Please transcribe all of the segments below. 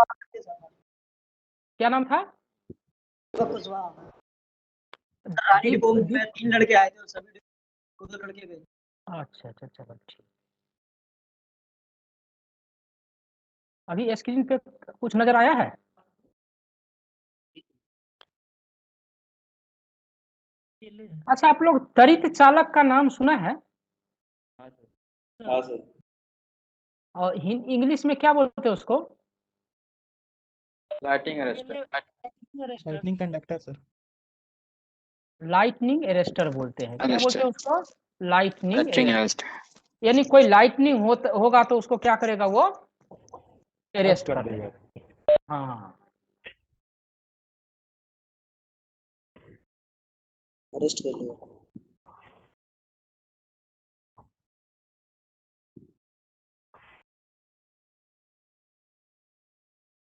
क्या नाम था? रानी को में 3 लड़के आए थे और सभी 2 लड़के गए। अच्छा अच्छा, चलो ठीक। अभी स्क्रीन पे कुछ नजर आया है? अच्छा, आप लोग तरित चालक का नाम सुना है? हाँ सर। और इंग्लिश में क्या बोलते हैं उसको? Lighting arrester. Lightning conductor sir. Lightning arrester बोलते हैं। क्या बोलते हैं उसको? Lightning arrester. अरेस्टर। यानी कोई लाइटनिंग होगा तो उसको क्या करेगा वो? अरेस्ट कर देगा। हाँ, अरेस्ट कर लिया।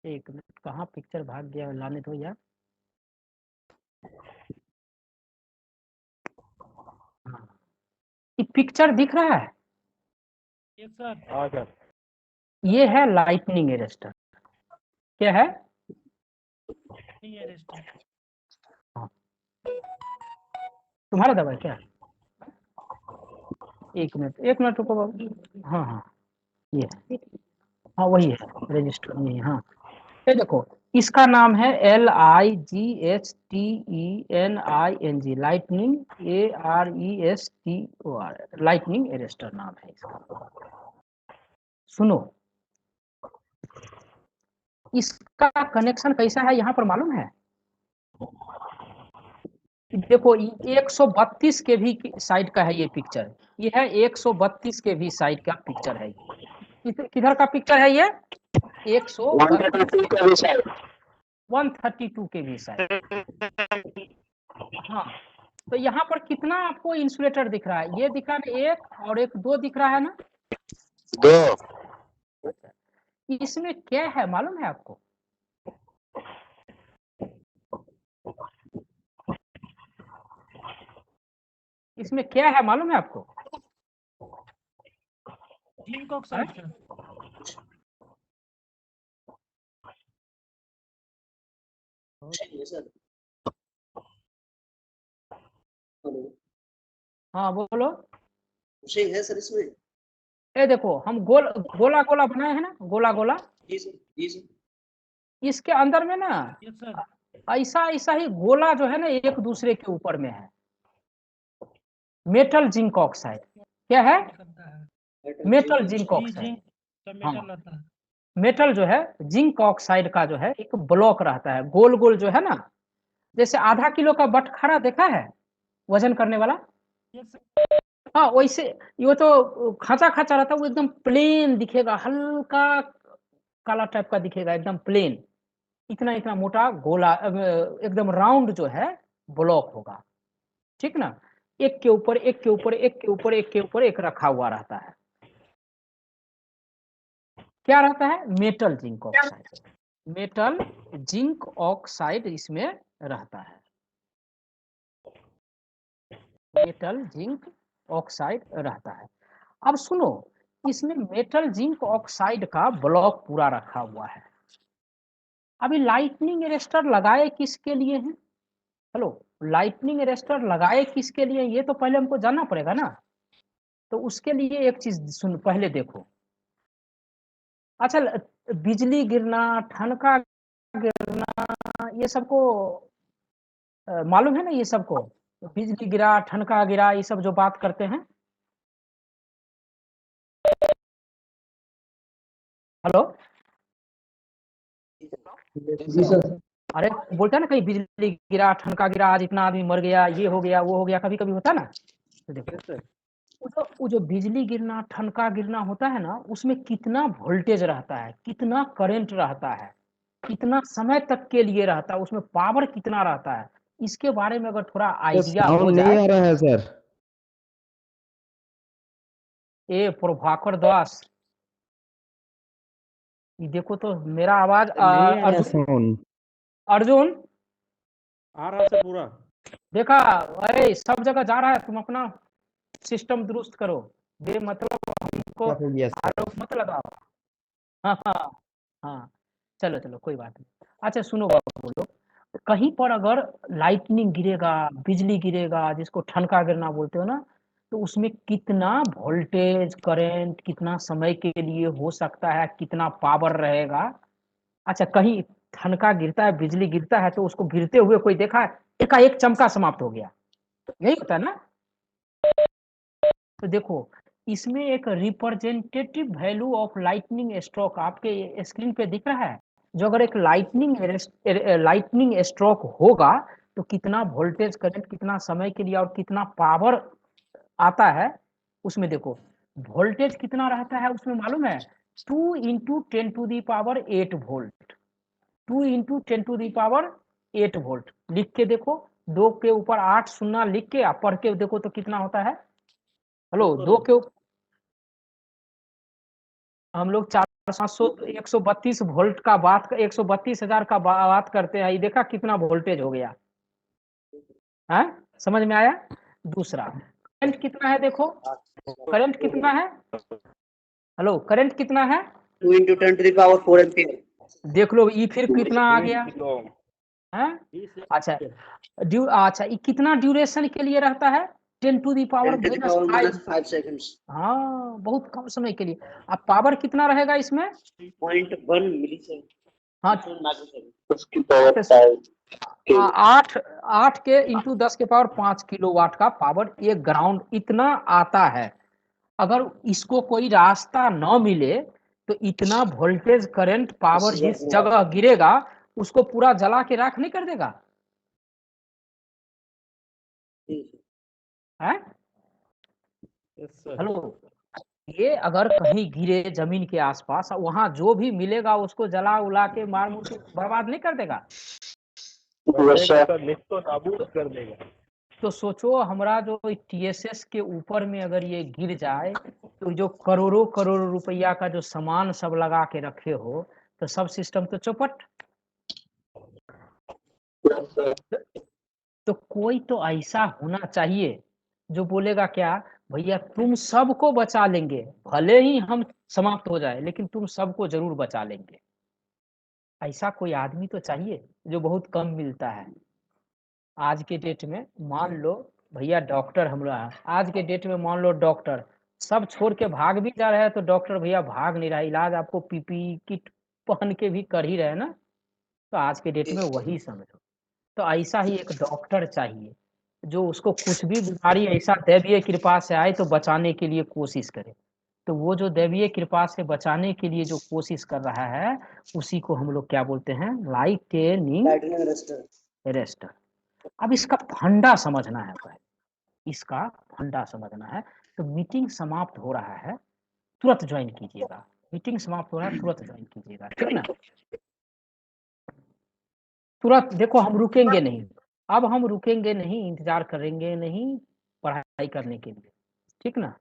एक मिनट, कहाँ पिक्चर भाग गया लाने दो यार। हाँ, ये पिक्चर दिख रहा है? सर ये है लाइटनिंग अरेस्टर। क्या है? हाँ, तुम्हारा दवाई क्या? एक मिनट रुको बाबू। हाँ हाँ, ये है। हाँ वही है, रजिस्टर में। हाँ, ये देखो, इसका नाम है LIGHTENING, lightning ARESTOR, lightning arrester नाम है इसका। सुनो, इसका कनेक्शन कैसा है यहाँ पर मालूम है? देखो, 132 के भी साइड का है ये पिक्चर। ये है 132 के भी साइड का पिक्चर है। किधर का पिक्चर है ये? 132 के भी साइड। हाँ, तो यहाँ पर कितना आपको इंसुलेटर दिख रहा है? ये दिख रहा है 1 और 1 2 दिख रहा है ना? 2। इसमें क्या है मालूम है आपको? इसमें क्या है मालूम है आपको? Zinc oxide sir. हाँ बोलो। उसे है सर इसमें। ये देखो, हम गोला गोला बनाए हैं ना, गोला गोला। जी सर, जी सर। इसके अंदर में ना यस सर। ऐसा ऐसा ही गोला जो है ना, एक दूसरे के ऊपर में है। Metal zinc oxide. क्या है? Metal zinc oxide. हाँ, मेटल जो है जिंक ऑक्साइड का जो है एक ब्लॉक रहता है, गोल गोल जो है ना, जैसे आधा किलो का बटखरा देखा है वजन करने वाला? हाँ वैसे। ये तो खाचा खाचा रहता है, वो एकदम प्लेन दिखेगा, हल्का काला टाइप का दिखेगा, एकदम प्लेन। इतना इतना मोटा गोला, एकदम राउंड जो है ब्लॉक होगा। ठीक ना? एक के ऊपर एक के ऊपर एक के ऊपर एक के ऊपर एक रखा हुआ रहता है। क्या रहता है? Metal zinc oxide. Metal zinc oxide इसमें रहता है। मेटल जिंक ऑक्साइड रहता है। अब सुनो, इसमें मेटल जिंक ऑक्साइड का ब्लॉक पूरा रखा हुआ है। अभी लाइटनिंग अरेस्टर लगाए किसके लिए हैं? हेलो, लाइटनिंग अरेस्टर लगाए किसके लिए? ये तो पहले हमको जानना पड़ेगा ना। तो उसके लिए एक चीज सुन, पहले देखो। अच्छा, बिजली गिरना, ठनका गिरना, ये सबको मालूम है ना? ये सबको बिजली गिरा, ठनका गिरा, ये सब जो बात करते हैं। हेलो, जी सर। अरे बोलता है ना, कहीं बिजली गिरा, ठनका गिरा, आज इतना आदमी मर गया, ये हो गया वो हो गया, कभी कभी होता है ना। तो देखो, वो जो बिजली गिरना, ठनका गिरना होता है ना, उसमें कितना वोल्टेज रहता है, कितना करंट रहता है, कितना समय तक के लिए रहता है, उसमें पावर कितना रहता है, इसके बारे में अगर थोड़ा आइडिया हो साउंड जाए। नहीं आ रहा है सर। ए प्रभाकर दास, ये देखो तो मेरा आवाज नहीं आ रहा अर्जुन साउंड। अर्जुन आ रहा सर पूरा। देखा? अरे सब जगह जा रहा है, तुम अपना सिस्टम दुरुस्त करो, बेमतलब हमको क्या हो गया सर? आरोप मत लगाओ। हाँ हाँ हाँ, चलो चलो कोई बात नहीं। अच्छा सुनो बाबू लोग, कहीं पर अगर लाइटनिंग गिरेगा, बिजली गिरेगा, जिसको ठनका गिरना बोलते हो ना, तो उसमें कितना वोल्टेज करंट कितना समय के लिए हो सकता है, कितना पावर रहेगा। अच्छा कहीं ठनका गिरता है, बिजली गिरता है, तो उसको गिरते हुए कोई देखा है, एकाएक चमका समाप्त हो गया, यही होता है ना। तो देखो इसमें एक representative value of lightning stroke आपके स्क्रीन पे दिख रहा है। जो अगर एक लाइटनिंग स्ट्रोक होगा तो कितना वोल्टेज करंट कितना समय के लिए और कितना पावर आता है, उसमें देखो वोल्टेज कितना रहता है उसमें मालूम है, 2 इंटू 10⁸ वोल्ट, 2 इंटू 10⁸ वोल्ट। लिख के देखो, 2 के ऊपर 8 शून्य लिख के आप पढ़ के देखो तो कितना होता है। हेलो, 2 के हम लोग 400 132 वोल्ट का बात 132,000 का बात करते हैं, ये देखा कितना वोल्टेज हो गया है, समझ में आया। दूसरा करंट कितना है, देखो करंट कितना है, हेलो करंट कितना है, 2 into 10⁴ एम्पियर। देख लो ये फिर कितना आ गया है। अच्छा अच्छा ये कितना ड्यूरेशन के लिए रहता है, 10⁻⁻⁵ seconds। हाँ बहुत कम समय के लिए। अब पावर कितना रहेगा इसमें, 0.1 मिलीसेकंड। हाँ उसकी पावर 5 8 8 के इंटू 10⁵ किलोवाट का पावर एक ग्राउंड इतना आता है। अगर इसको कोई रास्ता न मिले तो इतना वोल्टेज करंट पावर जिस जगह गिरेगा उसको पूरा जला के राख नहीं कर देगा है। हेलो, ये अगर कहीं गिरे जमीन के आसपास, वहां जो भी मिलेगा उसको जला उला के मार मुर के बर्बाद नहीं कर देगा, तो नाबूद कर देगा। तो सोचो हमारा जो टीएसएस के ऊपर में अगर ये गिर जाए तो जो करोड़ों करोड़ों रुपया का जो सामान सब लगा के रखे हो तो सब सिस्टम तो चौपट। तो कोई तो ऐसा होना चाहिए जो बोलेगा क्या, भैया तुम सबको बचा लेंगे, भले ही हम समाप्त हो जाए लेकिन तुम सबको जरूर बचा लेंगे। ऐसा कोई आदमी तो चाहिए, जो बहुत कम मिलता है आज के डेट में। मान लो भैया डॉक्टर हमरा आज के डेट में, मान लो डॉक्टर सब छोड़ के भाग भी जा रहे हैं, तो डॉक्टर भैया भाग नहीं रहा, इलाज आपको पीपीई किट पहन के भी कर ही रहे ना, तो आज के डेट में वही समझो। तो ऐसा ही एक डॉक्टर चाहिए जो उसको कुछ भी बीमारी ऐसा दैवीय कृपा से आए तो बचाने के लिए कोशिश करे। तो वो जो दैवीय कृपा से बचाने के लिए जो कोशिश कर रहा है उसी को हम लोग क्या बोलते हैं, लाइटनिंग अरेस्टर। अब इसका फंडा समझना है, पहले इसका फंडा समझना है। तो मीटिंग समाप्त हो रहा है, तुरंत ज्वाइन कीजिएगा, मीटिंग समाप्त हो रहा है तुरंत ज्वाइन कीजिएगा, ठीक ना। तुरंत देखो हम रुकेंगे नहीं, अब हम रुकेंगे नहीं, इंतजार करेंगे नहीं पढ़ाई करने के लिए, ठीक ना।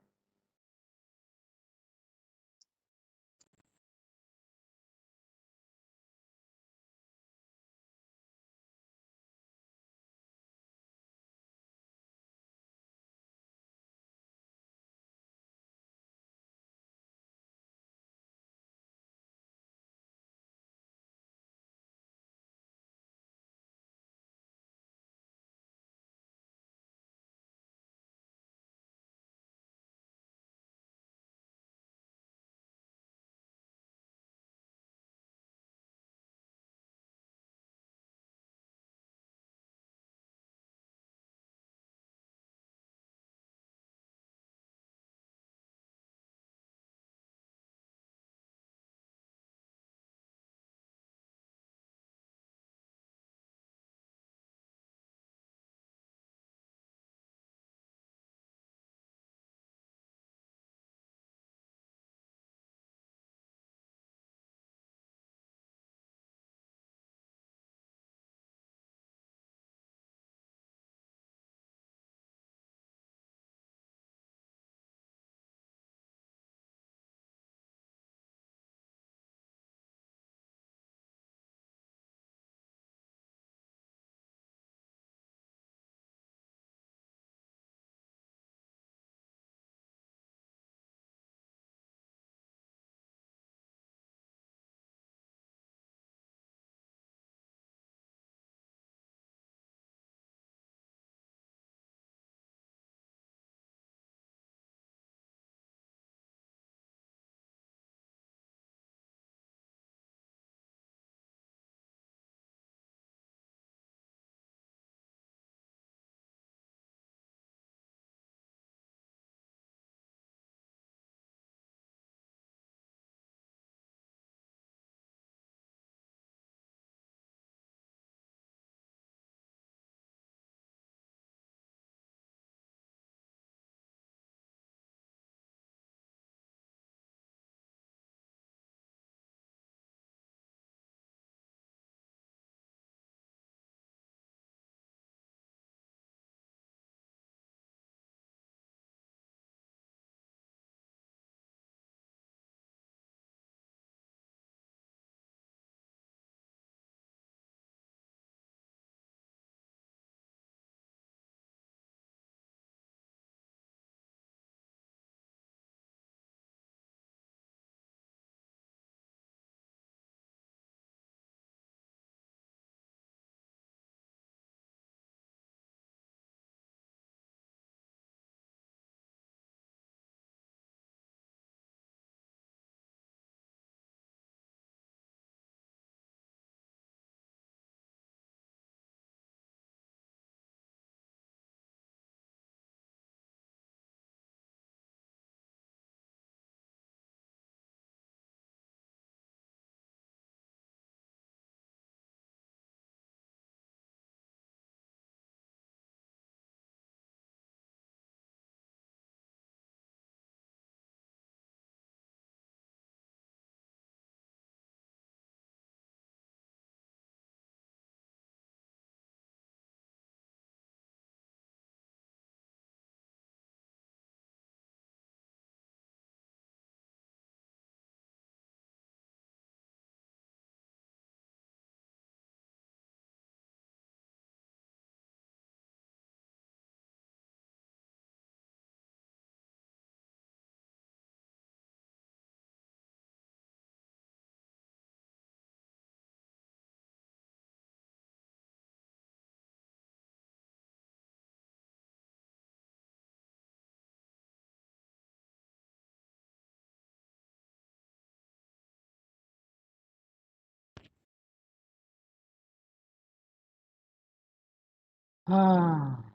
हाँ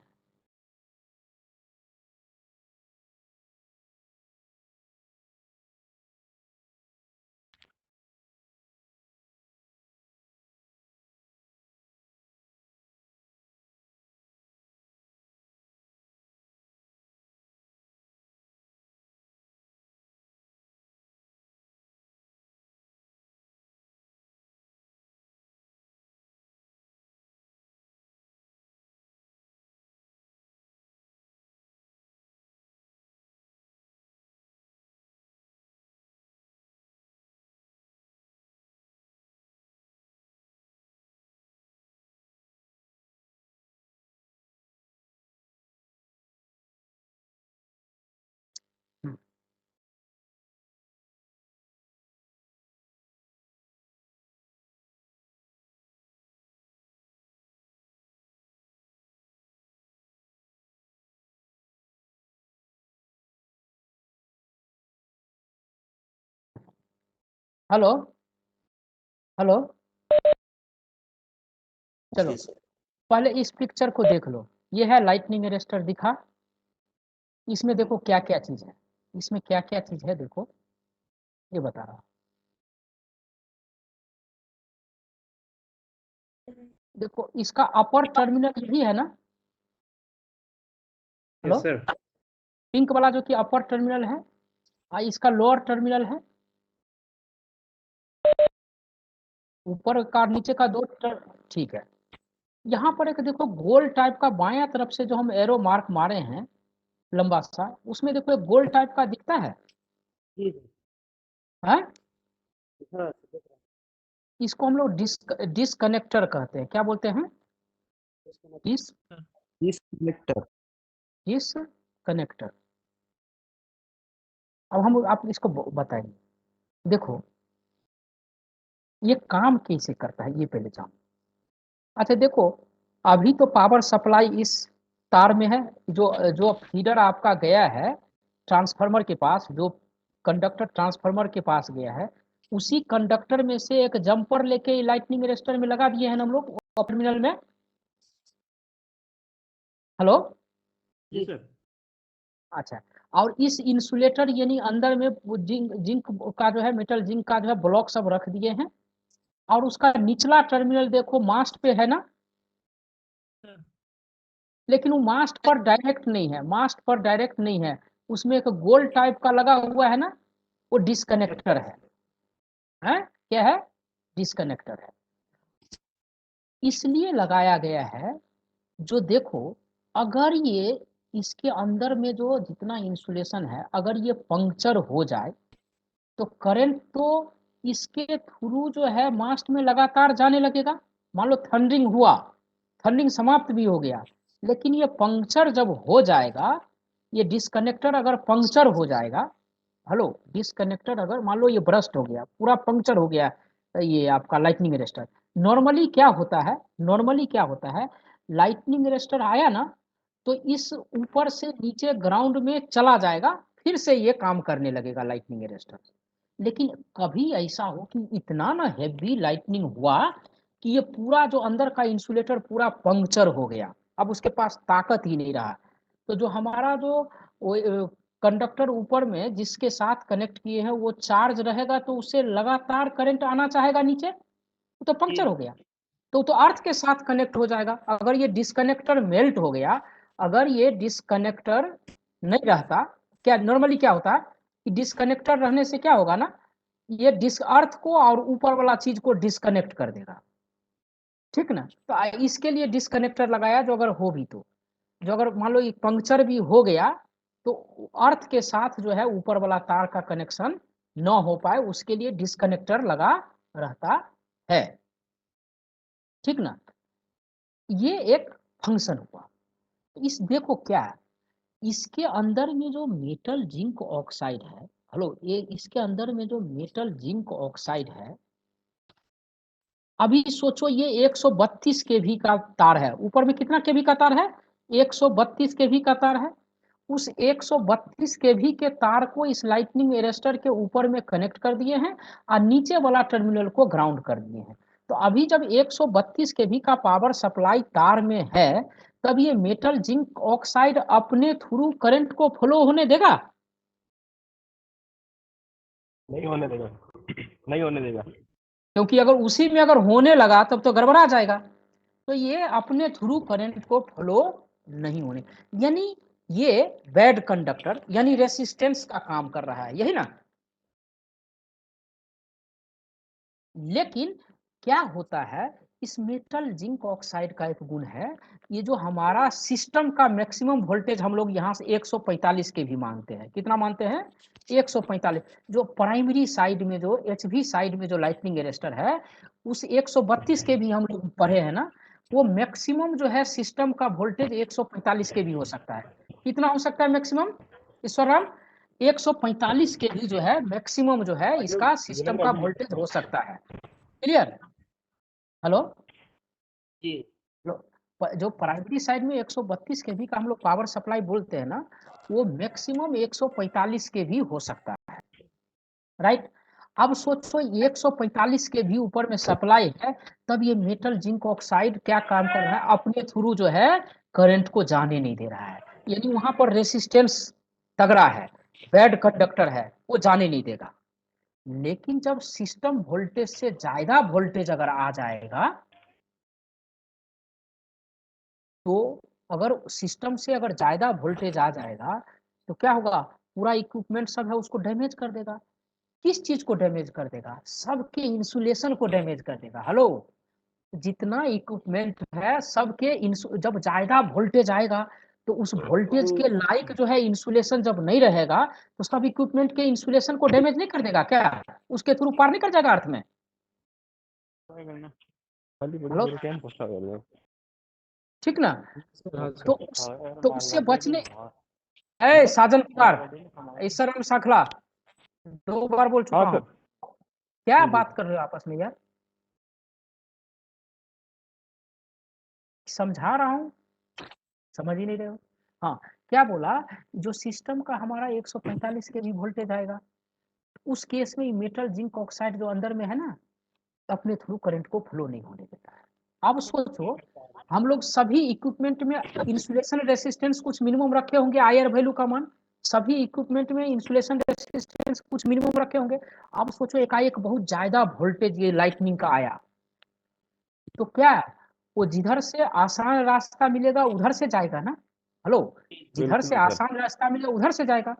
हेलो हेलो चलो पहले इस पिक्चर को देख लो। ये है लाइटनिंग अरेस्टर दिखा। इसमें देखो क्या क्या चीज है, इसमें क्या क्या चीज है देखो, ये बता रहा हूँ। देखो इसका अपर टर्मिनल यही है ना, हेलो, यस सर। पिंक वाला जो कि अपर टर्मिनल है, इसका लोअर टर्मिनल है, ऊपर का नीचे का दो ठीक है। यहाँ पर एक देखो गोल टाइप का बायां तरफ से जो हम एरो मार्क मारे हैं लंबा सा, उसमें देखो एक गोल टाइप का दिखता है, हैं? इसको हम लोग डिस्कनेक्टर कहते हैं। क्या बोलते हैं? डिस्कनेक्टर। डिस्कनेक्टर। अब हम आप इसको बताएंगे। देखो ये काम कैसे करता है ये पहले जानो। अच्छा देखो, अभी तो पावर सप्लाई इस तार में है, जो जो फीडर आपका गया है ट्रांसफार्मर के पास, जो कंडक्टर ट्रांसफार्मर के पास गया है, उसी कंडक्टर में से एक जंपर लेके लाइटनिंग अरेस्टर में लगा दिए हैं हम लोग टर्मिनल में। हेलो, जी सर। अच्छा, और इस इंसुलेटर यानी अंदर में जिंक जिंक का जो है, मेटल जिंक का जो है ब्लॉक सब रख दिए हैं, और उसका निचला टर्मिनल देखो मास्ट पे है ना, लेकिन वो मास्ट पर डायरेक्ट नहीं है, मास्ट पर डायरेक्ट नहीं है, उसमें एक गोल टाइप का लगा हुआ है ना, वो डिस्कनेक्टर है, हैं? क्या है? डिस्कनेक्टर है। इसलिए लगाया गया है, जो देखो अगर ये इसके अंदर में जो जितना इंसुलेशन है अगर ये पंक्चर हो जाए तो करंट तो इसके थ्रू जो है मास्ट में लगातार जाने लगेगा। मान लो थंडरिंग हुआ, थंडरिंग समाप्त भी हो गया, लेकिन ये पंक्चर जब हो जाएगा, ये डिस्कनेक्टर अगर पंक्चर हो जाएगा, हेलो, डिस्कनेक्टर अगर मान लो ये ब्रस्ट हो गया, पूरा पंक्चर हो गया, ये आपका लाइटनिंग अरेस्टर, नॉर्मली क्या होता है, नॉर्मली क्या होता है, लाइटनिंग अरेस्टर आया ना तो इस ऊपर से नीचे ग्राउंड में चला जाएगा, फिर से ये काम करने लगेगा लाइटनिंग अरेस्टर। लेकिन कभी ऐसा हो कि इतना ना हेवी लाइटनिंग हुआ कि ये पूरा जो अंदर का इंसुलेटर पूरा पंक्चर हो गया, अब उसके पास ताकत ही नहीं रहा, तो जो हमारा जो कंडक्टर ऊपर में जिसके साथ कनेक्ट किए हैं वो चार्ज रहेगा, तो उससे लगातार करंट आना चाहेगा नीचे, तो पंक्चर हो गया, तो अर्थ के साथ कनेक्ट हो जाएगा। अगर ये डिस्कनेक्टर मेल्ट हो गया, अगर ये डिस्कनेक्टर नहीं रहता, क्या नॉर्मली क्या होता है कि डिस्कनेक्टर रहने से क्या होगा ना, ये डिस्क अर्थ को और ऊपर वाला चीज को डिस्कनेक्ट कर देगा, ठीक ना। तो इसके लिए डिस्कनेक्टर लगाया, जो अगर हो भी तो, जो अगर मान लो ये पंक्चर भी हो गया तो अर्थ के साथ जो है ऊपर वाला तार का कनेक्शन न हो पाए, उसके लिए डिस्कनेक्टर लगा रहता है, ठीक ना। ये एक फंक्शन हुआ। इस देखो क्या है, इसके अंदर में जो मेटल जिंक ऑक्साइड है, हेलो, ये इसके अंदर में जो मेटल जिंक ऑक्साइड है, अभी सोचो ये 132 केवी का तार है, ऊपर में कितना केवी का तार है, 132 केवी का तार है। उस 132 केवी के तार को इस लाइटनिंग अरेस्टर के ऊपर में कनेक्ट कर दिए हैं और नीचे वाला टर्मिनल को ग्राउंड कर दिए हैं। तो अभी जब 132 केवी का पावर सप्लाई तार में है, तब ये मेटल जिंक ऑक्साइड अपने थ्रू करंट को फ्लो होने देगा? नहीं होने देगा, नहीं होने देगा। क्योंकि अगर उसी में अगर होने लगा तब तो गड़बड़ा जाएगा। तो ये अपने थ्रू करंट को फ्लो नहीं होने, यानी ये बैड कंडक्टर यानी रेसिस्टेंस का काम कर रहा है, यही ना। लेकिन क्या होता है, इस मेटल जिंक ऑक्साइड का एक गुण है, ये जो हमारा सिस्टम का मैक्सिमम वोल्टेज हम लोग यहाँ से 145 के भी मानते हैं। कितना मानते हैं? 145। जो प्राइमरी साइड में जो एचवी साइड में जो लाइटनिंग अरेस्टर है, उस 132 के भी हम लोग पढ़े हैं ना, वो मैक्सिमम जो है सिस्टम का वोल्टेज 145 के भी हो सकता है। कितना हो सकता है मैक्सिमम ईश्वरराम? 145 के भी जो है मैक्सिमम जो है इसका सिस्टम का वोल्टेज हो सकता है। क्लियर? हेलो जी जो प्राइमरी साइड में 132 के भी का हम लोग पावर सप्लाई बोलते हैं ना, वो मैक्सिमम 145 के भी हो सकता है, राइट। अब सोचो 145 के भी ऊपर में सप्लाई है, तब ये मेटल जिंक ऑक्साइड क्या काम कर रहा है, अपने थ्रू जो है करंट को जाने नहीं दे रहा है, यानी वहां पर रेसिस्टेंस तगड़ा है, बैड कंडक्टर है, वो जाने नहीं देगा। लेकिन जब सिस्टम वोल्टेज से ज्यादा वोल्टेज अगर आ जाएगा, तो अगर सिस्टम से अगर ज्यादा वोल्टेज आ जाएगा तो क्या होगा, पूरा इक्विपमेंट सब है उसको डैमेज कर देगा। किस चीज को डैमेज कर देगा? सबके इंसुलेशन को डैमेज कर देगा। हेलो, जितना इक्विपमेंट है सबके जब ज्यादा वोल्टेज आएगा तो उस वोल्टेज के लाइक जो है इंसुलेशन जब नहीं रहेगा तो सब इक्विपमेंट के इंसुलेशन को डैमेज नहीं कर देगा क्या? उसके थ्रू पार नहीं कर जाएगा अर्थ में? हेलो, ठीक ना। तो उससे बचने, साजन कुमार ईश्वरम साखला 2 बार बोल चुका हूँ। क्या बात कर रहे हो आपस में यार? समझा रहा हूँ, समझ ही नहीं रहे हो। हाँ, क्या बोला, जो सिस्टम का हमारा 145 के भी वोल्टेज आएगा, उस केस में मेटल जिंक ऑक्साइड जो अंदर में है ना, अपने थ्रू करंट को फ्लो नहीं होने देता है। अब सोचो, हम लोग सभी इक्विपमेंट में इंसुलेशन रेसिस्टेंस कुछ मिनिमम रखे होंगे, आईआर वैल्यू का मान, सभी इक्विपमेंट में इंसुलेशन रेसिस्टेंस कुछ मिनिमम रखे होंगे। अब सोचो एकाएक बहुत ज्यादा वोल्टेज ये लाइटनिंग का आया, तो क्या वो जिधर से आसान रास्ता मिलेगा उधर से जाएगा ना। हेलो, जिधर से आसान रास्ता मिलेगा उधर से जाएगा।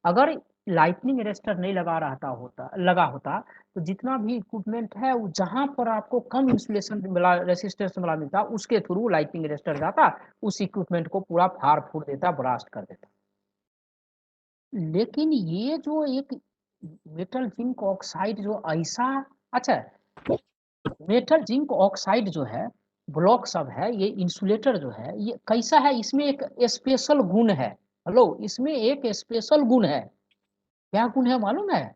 अगर लाइटनिंग अरेस्टर नहीं लगा होता तो जितना भी इक्विपमेंट है वो जहां पर आपको कम इंसुलेशन मिला, रेसिस्टेंस मिला मिलता, उसके थ्रू लाइटनिंग अरेस्टर जाता, उस इक्विपमेंट को पूरा फाड़ फूड़ देता, ब्लास्ट कर देता। लेकिन ये जो एक मेटल जिंक ऑक्साइड जो ऐसा, अच्छा, मेटल जिंक ऑक्साइड जो है, ब्लॉक सब है, ये इंसुलेटर जो है, ये कैसा है, इसमें एक स्पेशल गुण है। हेलो, इसमें एक स्पेशल गुण है। क्या गुण है मालूम है?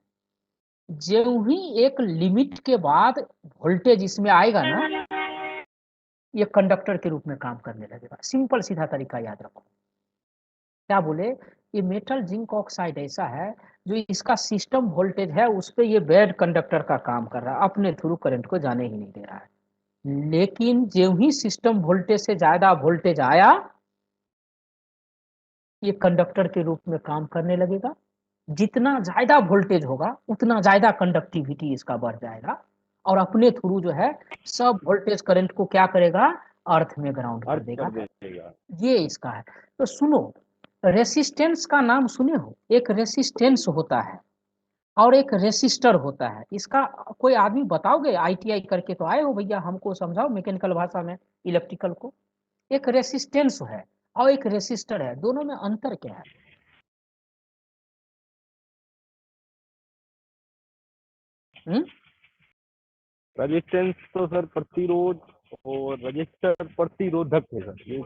जो ही एक लिमिट के बाद वोल्टेज इसमें आएगा ना, ये कंडक्टर के रूप में काम करने लगेगा। सिंपल सीधा तरीका याद रखो। क्या बोले, ये मेटल जिंक ऑक्साइड ऐसा है जो इसका सिस्टम वोल्टेज है उस पर ये बैड कंडक्टर का काम कर रहा है, अपने थ्रू करंट को जाने ही नहीं दे रहा है। लेकिन जो ही सिस्टम वोल्टेज से ज्यादा वोल्टेज आया, ये कंडक्टर के रूप में काम करने लगेगा। जितना ज्यादा वोल्टेज होगा उतना ज्यादा कंडक्टिविटी इसका बढ़ जाएगा, और अपने थ्रू जो है सब वोल्टेज करंट को क्या करेगा, अर्थ में ग्राउंड कर देगा। ये इसका है। तो सुनो, रेसिस्टेंस का नाम सुने हो? एक रेसिस्टेंस होता है और एक रेसिस्टर होता है। इसका कोई आदमी बताओगे? आईटीआई करके तो आए हो भैया, हमको समझाओ मैकेनिकल भाषा में, इलेक्ट्रिकल को। एक रेसिस्टेंस है और एक रेसिस्टर है, दोनों में अंतर क्या है? रेजिस्टेंस तो सर प्रतिरोध, और रजिस्टर प्रतिरोधक है सर। ये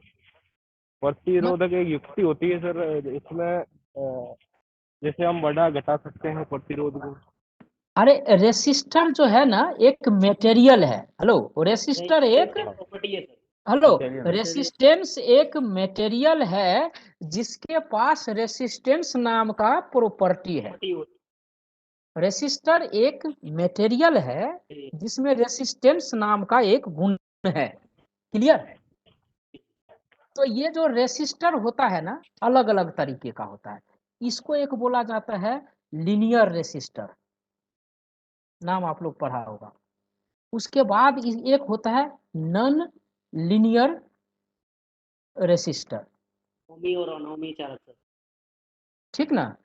प्रतिरोधक एक युक्ति होती है सर, इसमें जैसे हम बढ़ा घटा सकते हैं प्रतिरोध को। अरे रेसिस्टर जो है ना एक मटेरियल है। हेलो, रेसिस्टर एक, हेलो, रेसिस्टेंस एक मटेरियल है जिसके पास रेसिस्टेंस नाम का प्रॉपर्टी है। रेसिस्टर एक मटेरियल है जिसमें रेसिस्टेंस नाम का एक गुण है। क्लियर? तो ये जो रेसिस्टर होता है ना, अलग अलग तरीके का होता है। इसको एक बोला जाता है लीनियर रेसिस्टर, नाम आप लोग पढ़ा होगा। उसके बाद एक होता है नॉन लीनियर रेसिस्टर, ओमी और अनोमी चालक सर। ठीक ना।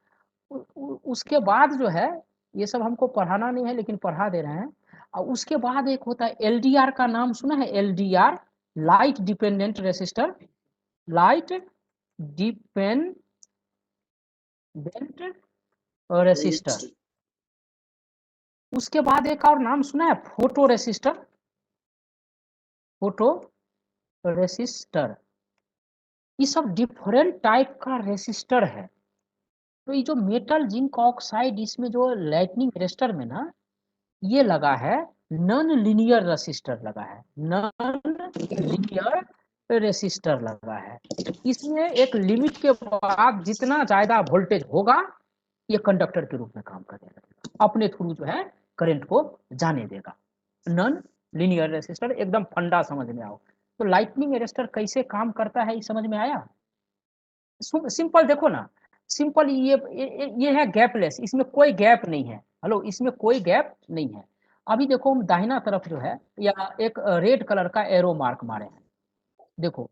उसके बाद जो है, ये सब हमको पढ़ाना नहीं है लेकिन पढ़ा दे रहे हैं। और उसके बाद एक होता है एलडीआर का नाम सुना है? LDR, light dependent resistor, light dependent resistor. उसके बाद एक और नाम सुना है फोटो रेसिस्टर, फोटो रेसिस्टर। ये सब डिफरेंट टाइप का रेसिस्टर है। तो ये जो मेटल जिंक ऑक्साइड, इसमें जो लाइटनिंग रेसिस्टर में ना ये लगा है नॉन लीनियर रेसिस्टर लगा है, नॉन लीनियर रेसिस्टर लगा है। इसमें एक लिमिट के बाद जितना ज्यादा वोल्टेज होगा ये कंडक्टर के रूप में काम करेगा, अपने थ्रू जो है करंट को जाने देगा। नॉन लीनियर रेसिस्टर एकदम फंडा समझ में आओ। तो लाइटनिंग रेसिस्टर कैसे काम करता है ये समझ में आया? सिंपल देखो ना, सिंपल ये है गैपलेस, इसमें कोई गैप नहीं है। हेलो, इसमें कोई गैप नहीं है। अभी देखो हम दाहिना तरफ जो है, या एक रेड कलर का एरो मार्क मारे हैं, देखो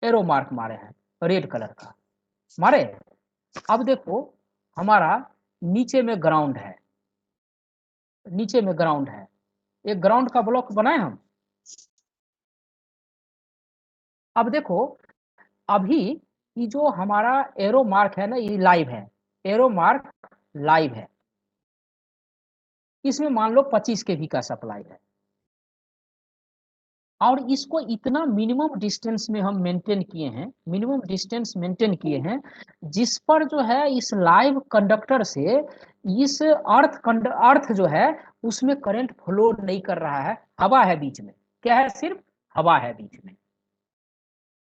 एरो मार्क मारे हैं रेड कलर का मारे। अब देखो हमारा नीचे में ग्राउंड है, नीचे में ग्राउंड है, एक ग्राउंड का ब्लॉक बनाए हम। अब देखो अभी ये जो हमारा एरो मार्क है ना, ये लाइव है, एरो मार्क लाइव है। इसमें मान लो 25 केवी का सप्लाई है और इसको इतना मिनिमम डिस्टेंस में हम मेंटेन किए हैं, मिनिमम डिस्टेंस मेंटेन किए हैं जिस पर जो है इस लाइव कंडक्टर से इस अर्थ जो है उसमें करंट फ्लो नहीं कर रहा है, हवा है बीच में। क्या है? सिर्फ हवा है बीच में।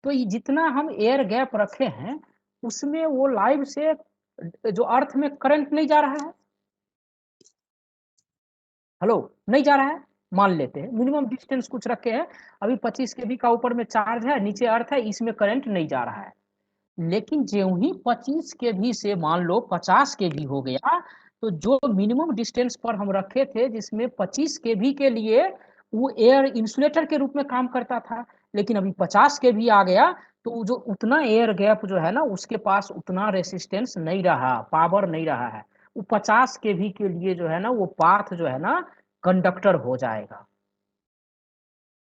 तो ये जितना हम एयर गैप रखे हैं उसमें वो लाइव से जो अर्थ में करंट नहीं जा रहा है। हेलो, नहीं जा रहा है, मान लेते हैं मिनिमम डिस्टेंस कुछ रखे हैं। अभी 25 केवी का ऊपर में चार्ज है, नीचे अर्थ है, इसमें करंट नहीं जा रहा है। लेकिन ज्यों ही 25 केवी से मान लो 50 केवी हो गया, तो जो मिनिमम डिस्टेंस पर हम रखे थे जिसमें 25 केवी के लिए वो एयर इंसुलेटर के रूप में काम करता था, लेकिन अभी 50 केवी आ गया तो जो उतना एयर गैप जो है ना उसके पास उतना रेसिस्टेंस नहीं रहा, पावर नहीं रहा है। वो 50 केवी के लिए जो है ना वो पाथ जो है ना कंडक्टर हो जाएगा।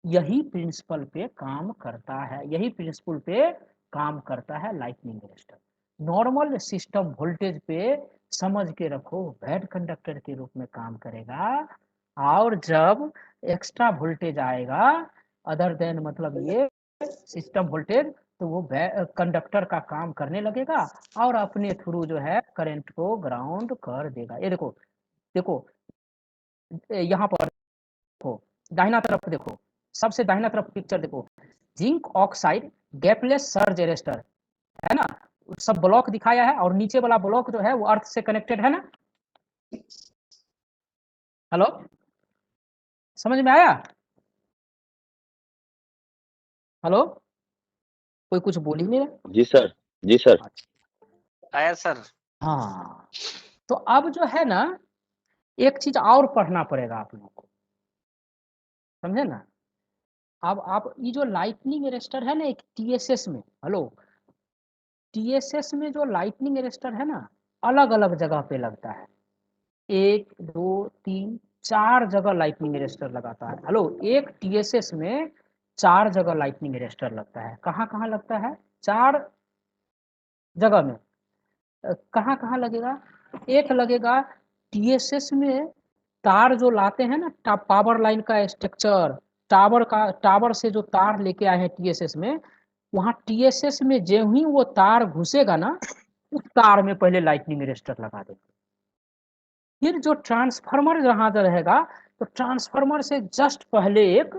यही प्रिंसिपल पे काम करता है, यही प्रिंसिपल पे काम करता है lightning resistor. Normal system voltage पे समझ के रखो बैड कंडक्टर के रूप में काम करेगा, और जब एक्स्ट्रा वोल्टेज आएगा अदर देन मतलब ये सिस्टम वोल्टेज, तो वो कंडक्टर का काम करने लगेगा और अपने थ्रू जो है करंट को ग्राउंड कर देगा। ये देखो, देखो यहाँ पर देखो, दाहिना तरफ देखो, सबसे दाहिना तरफ पिक्चर देखो, जिंक ऑक्साइड गैपलेस सर्ज अरेस्टर है ना, सब ब्लॉक दिखाया है और नीचे वाला ब्लॉक जो है वो अर्थ से कनेक्टेड है ना। हेलो, समझ में आया? हेलो, कोई कुछ बोल ही नहीं रहा। जी सर, जी सर। आया सर। हाँ, तो अब जो है ना एक चीज और पढ़ना पड़ेगा आप लोगों को, समझे ना। अब आप ये जो लाइटनिंग अरेस्टर है ना एक टीएसएस में, हेलो, टीएसएस में जो लाइटनिंग अरेस्टर है ना अलग अलग जगह पे लगता है, 1 2 3 4 जगह लाइटनिंग अरेस्टर लगाता है। हेलो, एक टीएसएस में 4 जगह लाइटनिंग अरेस्टर लगता है। कहाँ कहाँ लगता है? 4 जगह में। कहाँ कहाँ लगेगा? एक लगेगा टीएसएस में, तार जो लाते हैं ना, पावर लाइन का स्ट्रक्चर, टावर से जो तार लेके आए हैं टीएसएस में, वहां टीएसएस में जो ही वो तार घुसेगा ना उस तार में पहले लाइटनिंग अरेस्टर लगा देंगे। फिर जो ट्रांसफार्मर जहां रहेगा तो ट्रांसफार्मर से जस्ट पहले एक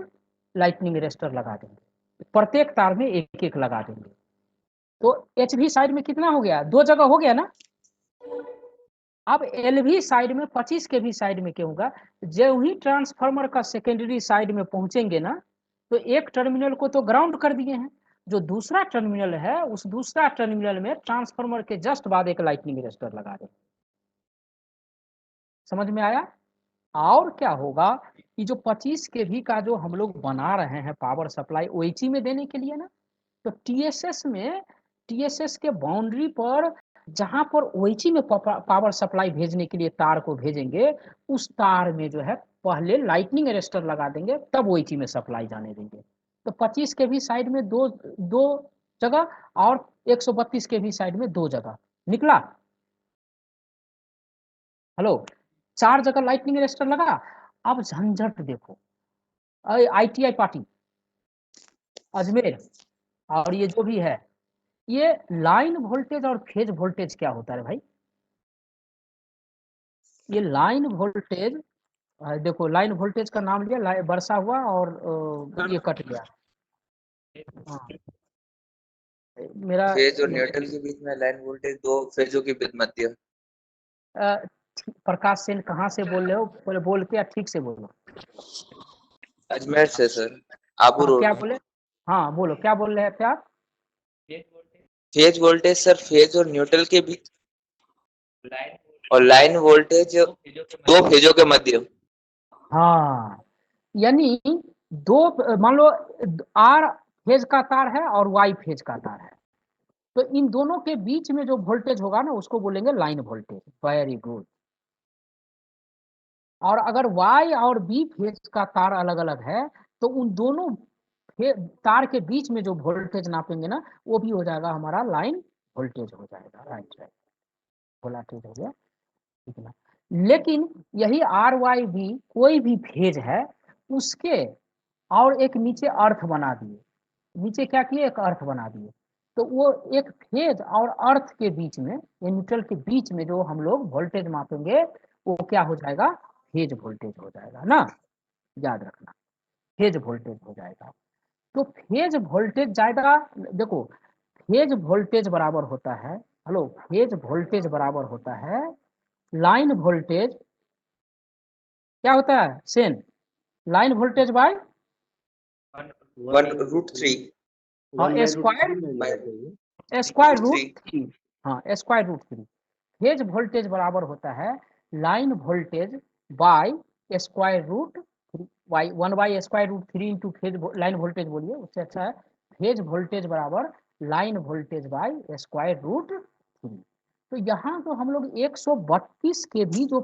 लाइटनिंग अरेस्टर लगा देंगे, प्रत्येक तार में एक एक लगा देंगे। तो एचवी साइड में कितना हो गया? 2 जगह हो गया ना। अब एलवी साइड में 25 के भी साइड में क्या होगा, जब ही ट्रांसफार्मर का सेकेंडरी साइड में पहुंचेंगे ना तो एक टर्मिनल को तो ग्राउंड कर दिए हैं, जो दूसरा टर्मिनल है उस दूसरा टर्मिनल में ट्रांसफार्मर के जस्ट बाद एक लाइटनिंग अरेस्टर लगा दें। समझ में आया? और क्या होगा कि जो 25 केवी का जो हम लोग बना रहे हैं पावर सप्लाई ओएचई में देने के लिए ना, तो टीएसएस में टीएसएस के बाउंड्री पर जहां पर ओएचई में पावर सप्लाई भेजने के लिए तार को भेजेंगे, उस तार में जो है पहले लाइटनिंग अरेस्टर लगा देंगे, तब ओएचई में सप्लाई जाने देंगे। तो 25 केवी साइड में दो जगह और 132 केवी साइड में 2 जगह निकला। हेलो, 4 जगह लाइटनिंग अरेस्टर लगा। अब झंझट देखो, आईटीआई पार्टी अजमेर और ये जो भी है, ये लाइन वोल्टेज और फेज वोल्टेज क्या होता है भाई? ये लाइन वोल्टेज देखो, लाइन वोल्टेज का नाम लिया, वर्षा हुआ और ये कट गया। हाँ, मेरा फेज और न्यूट्रल के बीच में लाइन वोल्टेज दो फेजों के बीच मध्य। प्रकाश सेन कहाँ से बोल रहे हो? पहले बोल के ठीक से बोलो। अजमेर से सर, आबू रोड। क्या बोले? हाँ बोलो, क्या बोल रहे थे आप? फेज वोल्टेज सर फेज और न्यूट्रल के बीच, और लाइन वोल्टेज दो फेजों के मध्य। हाँ, यानी दो, मान लो आर फेज का तार है और वाई फेज का तार है, तो इन दोनों के बीच में जो वोल्टेज होगा ना, उसको बोलेंगे लाइन वोल्टेज। Very good. और अगर वाई और बी फेज का तार अलग अलग है, तो उन दोनों तार के बीच में जो वोल्टेज नापेंगे ना, वो भी हो जाएगा हमारा लाइन वोल्टेज हो जाएगा। राइट, वोल्टेज हो गया, ठीक है ना। लेकिन यही आर वाई बी कोई भी फेज है, उसके और एक नीचे अर्थ बना दिए, नीचे क्या किए, एक अर्थ बना दिए, तो वो एक फेज और अर्थ के बीच में, न्यूट्रल के बीच में जो हम लोग वोल्टेज मापेंगे, वो क्या हो जाएगा, फेज वोल्टेज हो जाएगा ना। याद रखना, फेज वोल्टेज हो जाएगा। तो फेज वोल्टेज जाएगा, देखो फेज वोल्टेज बराबर होता है, हेलो, फेज वोल्टेज बराबर होता है लाइन वोल्टेज, क्या होता है सेन, line voltage by 1√3 square root 3। हाँ, स्क्वायर रूट 3। फेज वोल्टेज बराबर होता है line voltage by square root 3, Y 1 by square root 3 into phase line voltage बोलिए, उससे अच्छा है फेज वोल्टेज बराबर line voltage by square root 3। तो यहाँ जो हम लोग 132 के भी जो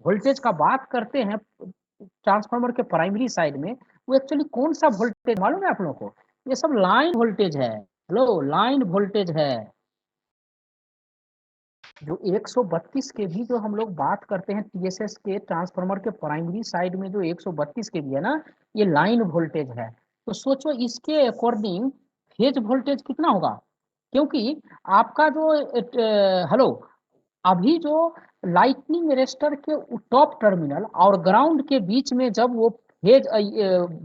वोल्टेज का बात करते हैं ट्रांसफार्मर के प्राइमरी साइड में, वो एक्चुअली कौन सा वोल्टेज मालूम है आप लोगों को? ये सब लाइन वोल्टेज है। हेलो, लाइन वोल्टेज है। जो 132 के भी जो हम लोग बात करते हैं टीएसएस के ट्रांसफार्मर के प्राइमरी साइड में, जो 132 के भी है ना, ये लाइन वोल्टेज है। तो सोचो इसके अकॉर्डिंग फेज वोल्टेज कितना होगा, क्योंकि आपका जो हेलो, अभी जो लाइटनिंग अरेस्टर के टॉप टर्मिनल और ग्राउंड के बीच में जब वो फेज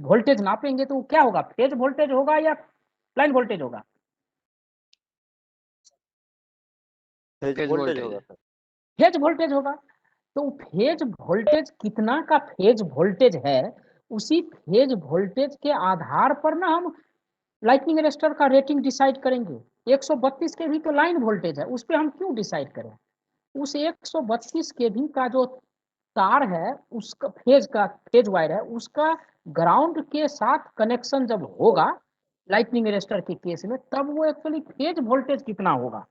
वोल्टेज नापेंगे, तो क्या होगा, फेज वोल्टेज होगा या लाइन वोल्टेज होगा? फेज वोल्टेज होगा सर। फेज वोल्टेज होगा। तो फेज वोल्टेज कितना का फेज वोल्टेज है, उसी फेज वोल्टेज के आधार पर ना हम लाइटनिंग अरेस्टर का रेटिंग डिसाइड करेंगे। 132 के भी तो लाइन वोल्टेज है, उस पर हम क्यों डिसाइड करें? उस 132 के भी का जो तार है, उसका फेज वायर है, उसका ग्राउंड के साथ कनेक्शन जब होगा लाइटनिंग अरेस्टर के केस में, तब वो एक्चुअली फेज वोल्टेज कितना होगा,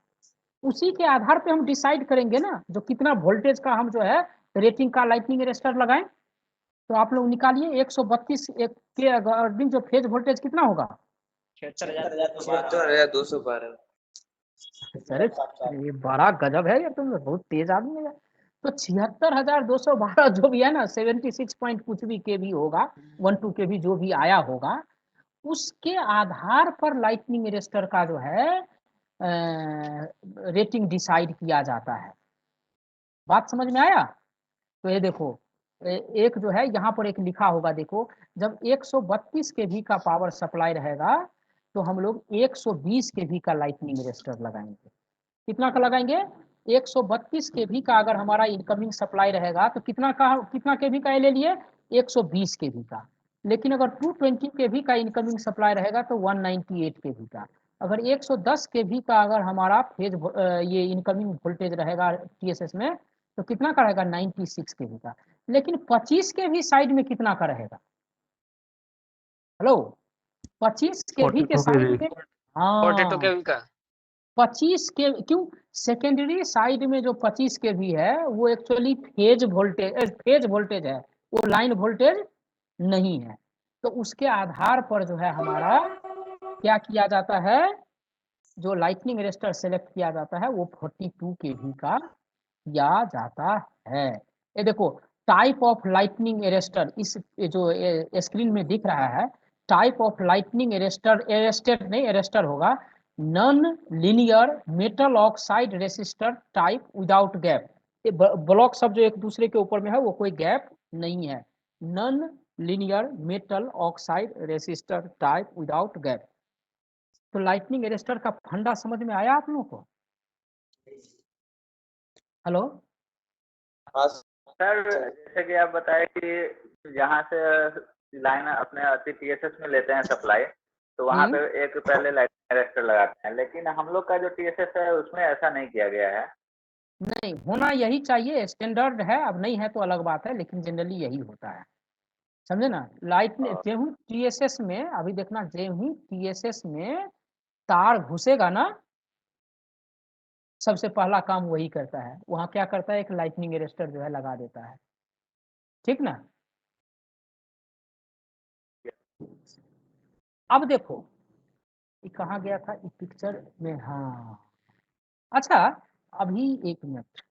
उसी के आधार पे हम डिसाइड करेंगे ना, जो कितना वोल्टेज का हम जो है रेटिंग का लाइटनिंग अरेस्टर लगाएं। तो आप लोग निकालिए 132 के अकॉर्डिंग जो फेज वोल्टेज कितना होगा, 76,212। अरे ये बड़ा गजब है, ये तुम बहुत तेज आदमी है। तो 76,212 जो भी है ना, 76 पॉइंट कुछ भी के भी होगा, 12 के भी जो भी आया होगा, उसके आधार पर लाइटनिंग अरेस्टर का जो है रेटिंग डिसाइड किया जाता है। बात समझ में आया? तो ये देखो, एक जो है यहाँ पर एक लिखा होगा, देखो जब 132 के भी का पावर सप्लाई रहेगा, तो हम लोग 120 के भी का लाइटनिंग अरेस्टर लगाएंगे। कितना का लगाएंगे? 132 के भी का अगर हमारा इनकमिंग सप्लाई रहेगा, तो कितना के भी का ले लिए, 120 के भी का। लेकिन अगर 220 केवी का इनकमिंग सप्लाई रहेगा तो 198 केवी का, अगर 110 केवी का अगर हमारा फेज ये इनकमिंग वोल्टेज रहेगा टीएसएस में तो कितना का रहेगा 96 केवी का। लेकिन 25 केवी साइड में कितना का रहेगा, हेलो 25 केवी के साइड में, 42 हाँ केवी का 25 के, क्यों सेकेंडरी साइड में जो 25 केवी है वो एक्चुअली फेज वोल्टेज है, वो लाइन वोल्टेज नहीं है। तो उसके आधार पर जो है हमारा क्या किया जाता है, जो लाइटनिंग अरेस्टर सेलेक्ट किया जाता है वो 42 केवी का किया जाता है। ये देखो टाइप ऑफ लाइटनिंग अरेस्टर, इस जो स्क्रीन में दिख रहा है टाइप ऑफ लाइटनिंग अरेस्टर होगा non linear metal oxide resistor type without gap. Block सब जो एक दूसरे के ऊपर में है वो कोई गैप नहीं है, non linear metal oxide resistor type without gap. तो लाइटनिंग अरेस्टर का फंडा समझ में आया आप लोगों को? हेलो हाँ सर, जैसे कि आप बताए कि यहाँ से लाइन अपने टीएसएस में लेते हैं सप्लाई, तो वहाँ पे एक पहले लाइटनिंग अरेस्टर लगाते हैं, लेकिन हम लोग का जो टीएसएस है उसमें ऐसा नहीं किया गया है। नहीं, होना यही चाहिए, स्टैंडर्ड है, अब नहीं है तो अलग बात है, लेकिन जनरली यही होता है, समझे ना। लाइट जेहू टीएसएस में, अभी देखना जेहू टीएसएस में तार घुसेगा ना, सबसे पहला काम वही करता है, वहां क्या करता है एक लाइटनिंग अरेस्टर जो है लगा देता है, ठीक ना। अब देखो ये कहाँ गया था इस पिक्चर में, हाँ अच्छा अभी एक मिनट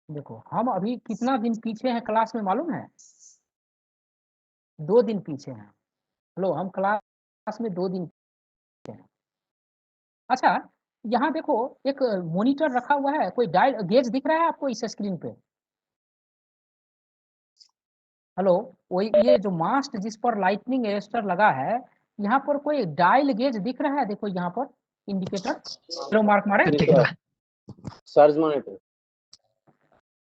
देखो, हम अभी कितना दिन पीछे हैं क्लास में मालूम है? 2 दिन पीछे हैं। हेलो, हम क्लास में 2 दिन पीछे हैं। अच्छा यहाँ देखो एक मॉनिटर रखा हुआ है, कोई डायल गेज दिख रहा है आपको इस स्क्रीन पे? हेलो, वही ये जो मास्ट जिस पर लाइटनिंग अरेस्टर लगा है, यहाँ पर कोई डायल गेज दिख रहा है? देखो यहाँ पर इंडिकेटर, हेलो मार्क मारे, सर्ज मॉनिटर,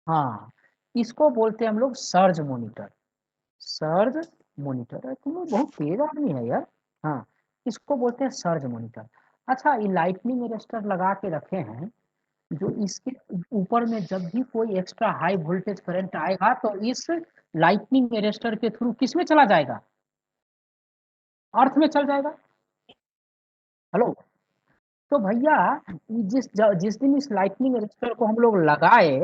हाँ इसको बोलते हैं हम लोग सर्ज मॉनिटर। सर्ज मॉनिटर, तुम लोग बहुत तेज आदमी है यार। हाँ इसको बोलते हैं सर्ज मॉनिटर। अच्छा ये लाइटनिंग अरेस्टर लगा के रखे हैं, जो इसके ऊपर में जब भी कोई एक्स्ट्रा हाई वोल्टेज करंट आएगा तो इस लाइटनिंग अरेस्टर के थ्रू किस में चला जाएगा? अर्थ में चल जाएगा। हेलो, तो भैया जिस दिन इस लाइटनिंग अरेस्टर को हम लोग लगाए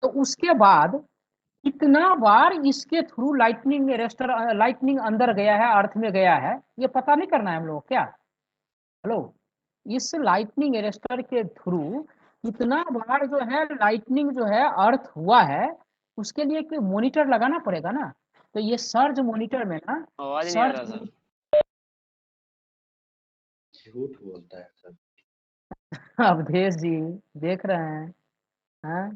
तो उसके बाद कितना बार इसके थ्रू लाइटनिंग अंदर गया है, अर्थ में गया है, ये पता नहीं करना है हम लोग क्या? हेलो, इस लाइटनिंग अरेस्टर के थ्रू कितना बार जो है लाइटनिंग जो है अर्थ हुआ है, उसके लिए कोई मॉनिटर लगाना पड़ेगा ना। तो ये सर्ज मॉनिटर में ना, आवाज नहीं आ रहा सर्ज, सर। झूठ बोलता है सर। अवधेश जी देख रहे हैं, हाँ?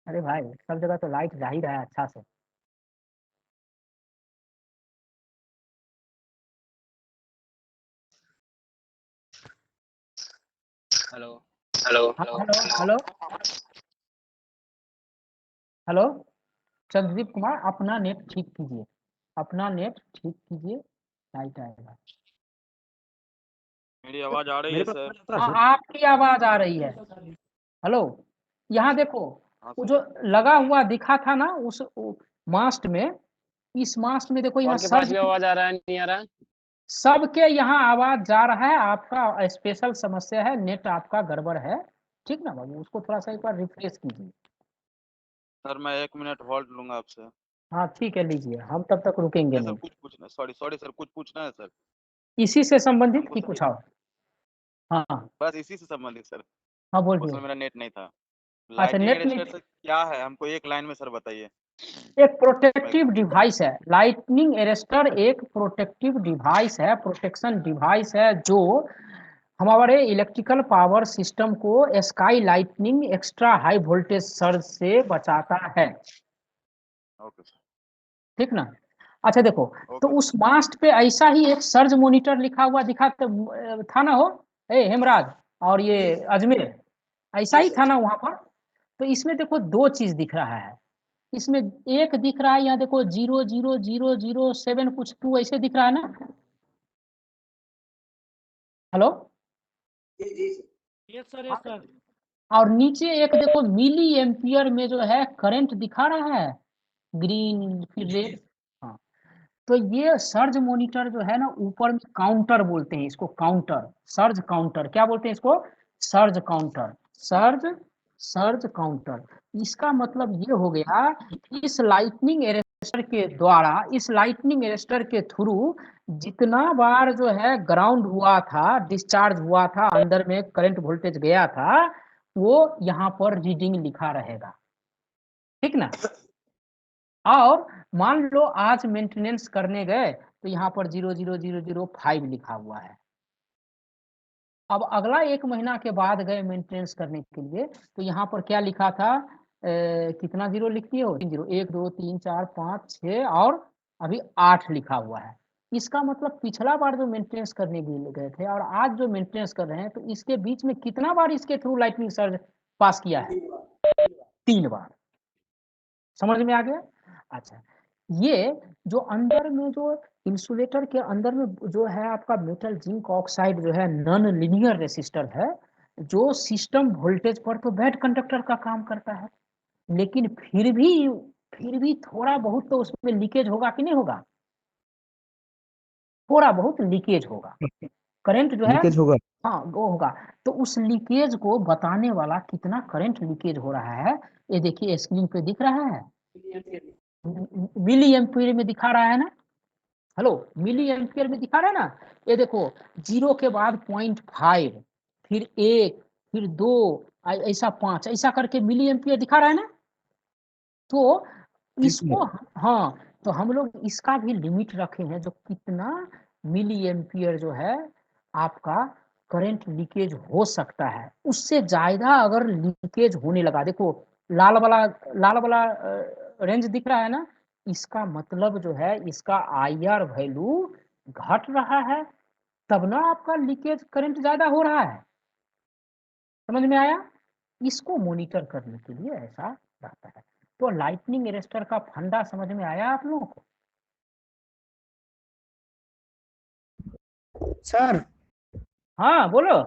अरे भाई सब जगह तो लाइट जा ही रहा है अच्छा से। Hello hello hello hello hello, Chandradeep Kumar अपना नेट ठीक कीजिए, अपना नेट ठीक कीजिए, लाइट आएगा। मेरी आवाज आ रही है सर? हाँ आपकी आवाज आ रही है। हेलो, यहाँ देखो हाँ वो सर। जो लगा हुआ दिखा था ना उस मास्ट में, इस मास्ट में देखो यहाँ और के पास सर्ज, भी आवाज आ रहा है नहीं आ रहा है? सबके यहाँ आवाज जा रहा है, आपका स्पेशल समस्या है, नेट आपका गड़बड़ है, ठीक ना बाबू, उसको थोड़ा सा एक बार रिफ्रेश कीजिए। सर मैं 1 मिनट होल्ड लूंगा आपसे। हाँ ठीक है लीजिए, हम तब तक रुकेंगे नहीं सर, नहीं। कुछ पूछना, सॉरी सॉरी सर, कुछ पूछना है सर इसी से संबंधित हमको की सर। कुछ और? हाँ बस इसी से संबंधित सर, हाँ बोलिए। उसमें मेरा नेट नहीं था। अच्छा लाइटनिंग नेट अरेस्टर नहीं, सर क्या है, हमको एक लाइन में सर बताइए। एक प्रोटेक्टिव डिवाइस है, लाइटनिंग अरेस्टर एक प्रोटेक्टिव डिवाइस है, प्रोटेक्शन डिवाइस है जो हमारे इलेक्ट्रिकल पावर सिस्टम को sky lightning extra high voltage surge से बचाता है, ओके सर। ठीक ना। अच्छा देखो, तो ओके उस मास्ट पे ऐसा ही एक सर्ज मॉनिटर लिखा हुआ दिखा था ना, हो ए हेमराज और ये अजमेर, ऐसा ही था ना वहां पर? तो इसमें देखो दो चीज दिख रहा है, इसमें एक दिख रहा है यहाँ देखो 0.00007 कुछ 2 ऐसे दिख रहा है ना। Hello yes sir. और नीचे एक देखो मिली एम्पियर में जो है करंट दिखा रहा है, ग्रीन फिर रेड। हाँ, तो ये सर्ज मॉनिटर जो है ना ऊपर में काउंटर बोलते हैं इसको, काउंटर, सर्ज काउंटर क्या बोलते हैं इसको, surge counter, surge surge counter. इसका मतलब ये हो गया इस लाइटनिंग एरेस्टर के द्वारा, इस लाइटनिंग एरेस्टर के थ्रू जितना बार जो है ग्राउंड हुआ था, डिस्चार्ज हुआ था, अंदर में करंट वोल्टेज गया था, वो यहाँ पर रीडिंग लिखा रहेगा, ठीक ना। और मान लो आज मेंटेनेंस करने गए तो यहाँ पर 0.0005 लिखा हुआ है। अब अगला 1 महीना के बाद गए मेंटेनेंस करने के लिए तो यहाँ पर क्या लिखा था, कितना जीरो लिख दिए हो, 3 0, 1 2 3 4 5 6 और अभी 8 लिखा हुआ है। इसका मतलब पिछला बार जो मेंटेनेंस करने गए थे और आज जो मेंटेनेंस कर रहे हैं, तो इसके बीच में कितना बार इसके थ्रू लाइटनिंग सर्ज पास किया है, 3 बार। समझ में आ गया। अच्छा, ये जो अंदर में जो इंसुलेटर के अंदर में जो है आपका मेटल जिंक ऑक्साइड जो है नॉन लीनियर रेसिस्टर है, जो सिस्टम वोल्टेज पर तो बैड कंडक्टर का काम करता है, लेकिन फिर भी थोड़ा बहुत तो उसमें लीकेज होगा कि नहीं होगा, थोड़ा बहुत लीकेज होगा, करंट जो है लीकेज होगा। हाँ वो होगा। तो उस लीकेज को बताने वाला कितना करंट लीकेज हो रहा है, ये देखिए स्क्रीन पे दिख रहा है, मिली एम्पियर में दिखा रहा है ना। हेलो, मिली एम्पियर में दिखा रहा है ना। ये देखो 0 के बाद 0.5 फिर 1 फिर 2 ऐसा 5 ऐसा करके मिली एम्पियर दिखा रहा है ना। तो इसको हाँ, तो हम लोग इसका भी लिमिट रखे हैं, जो कितना मिली एम्पियर जो है आपका करंट लीकेज हो सकता है। उससे ज्यादा अगर लीकेज होने लगा, देखो लाल वाला रेंज दिख रहा है ना, इसका मतलब जो है इसका आईआर वैल्यू घट रहा है, तब ना आपका लीकेज करंट ज्यादा हो रहा है। समझ में आया। इसको मॉनिटर करने के लिए ऐसा रहता है। तो लाइटनिंग अरेस्टर का फंडा समझ में आया आप लोगों को। सर हाँ बोलो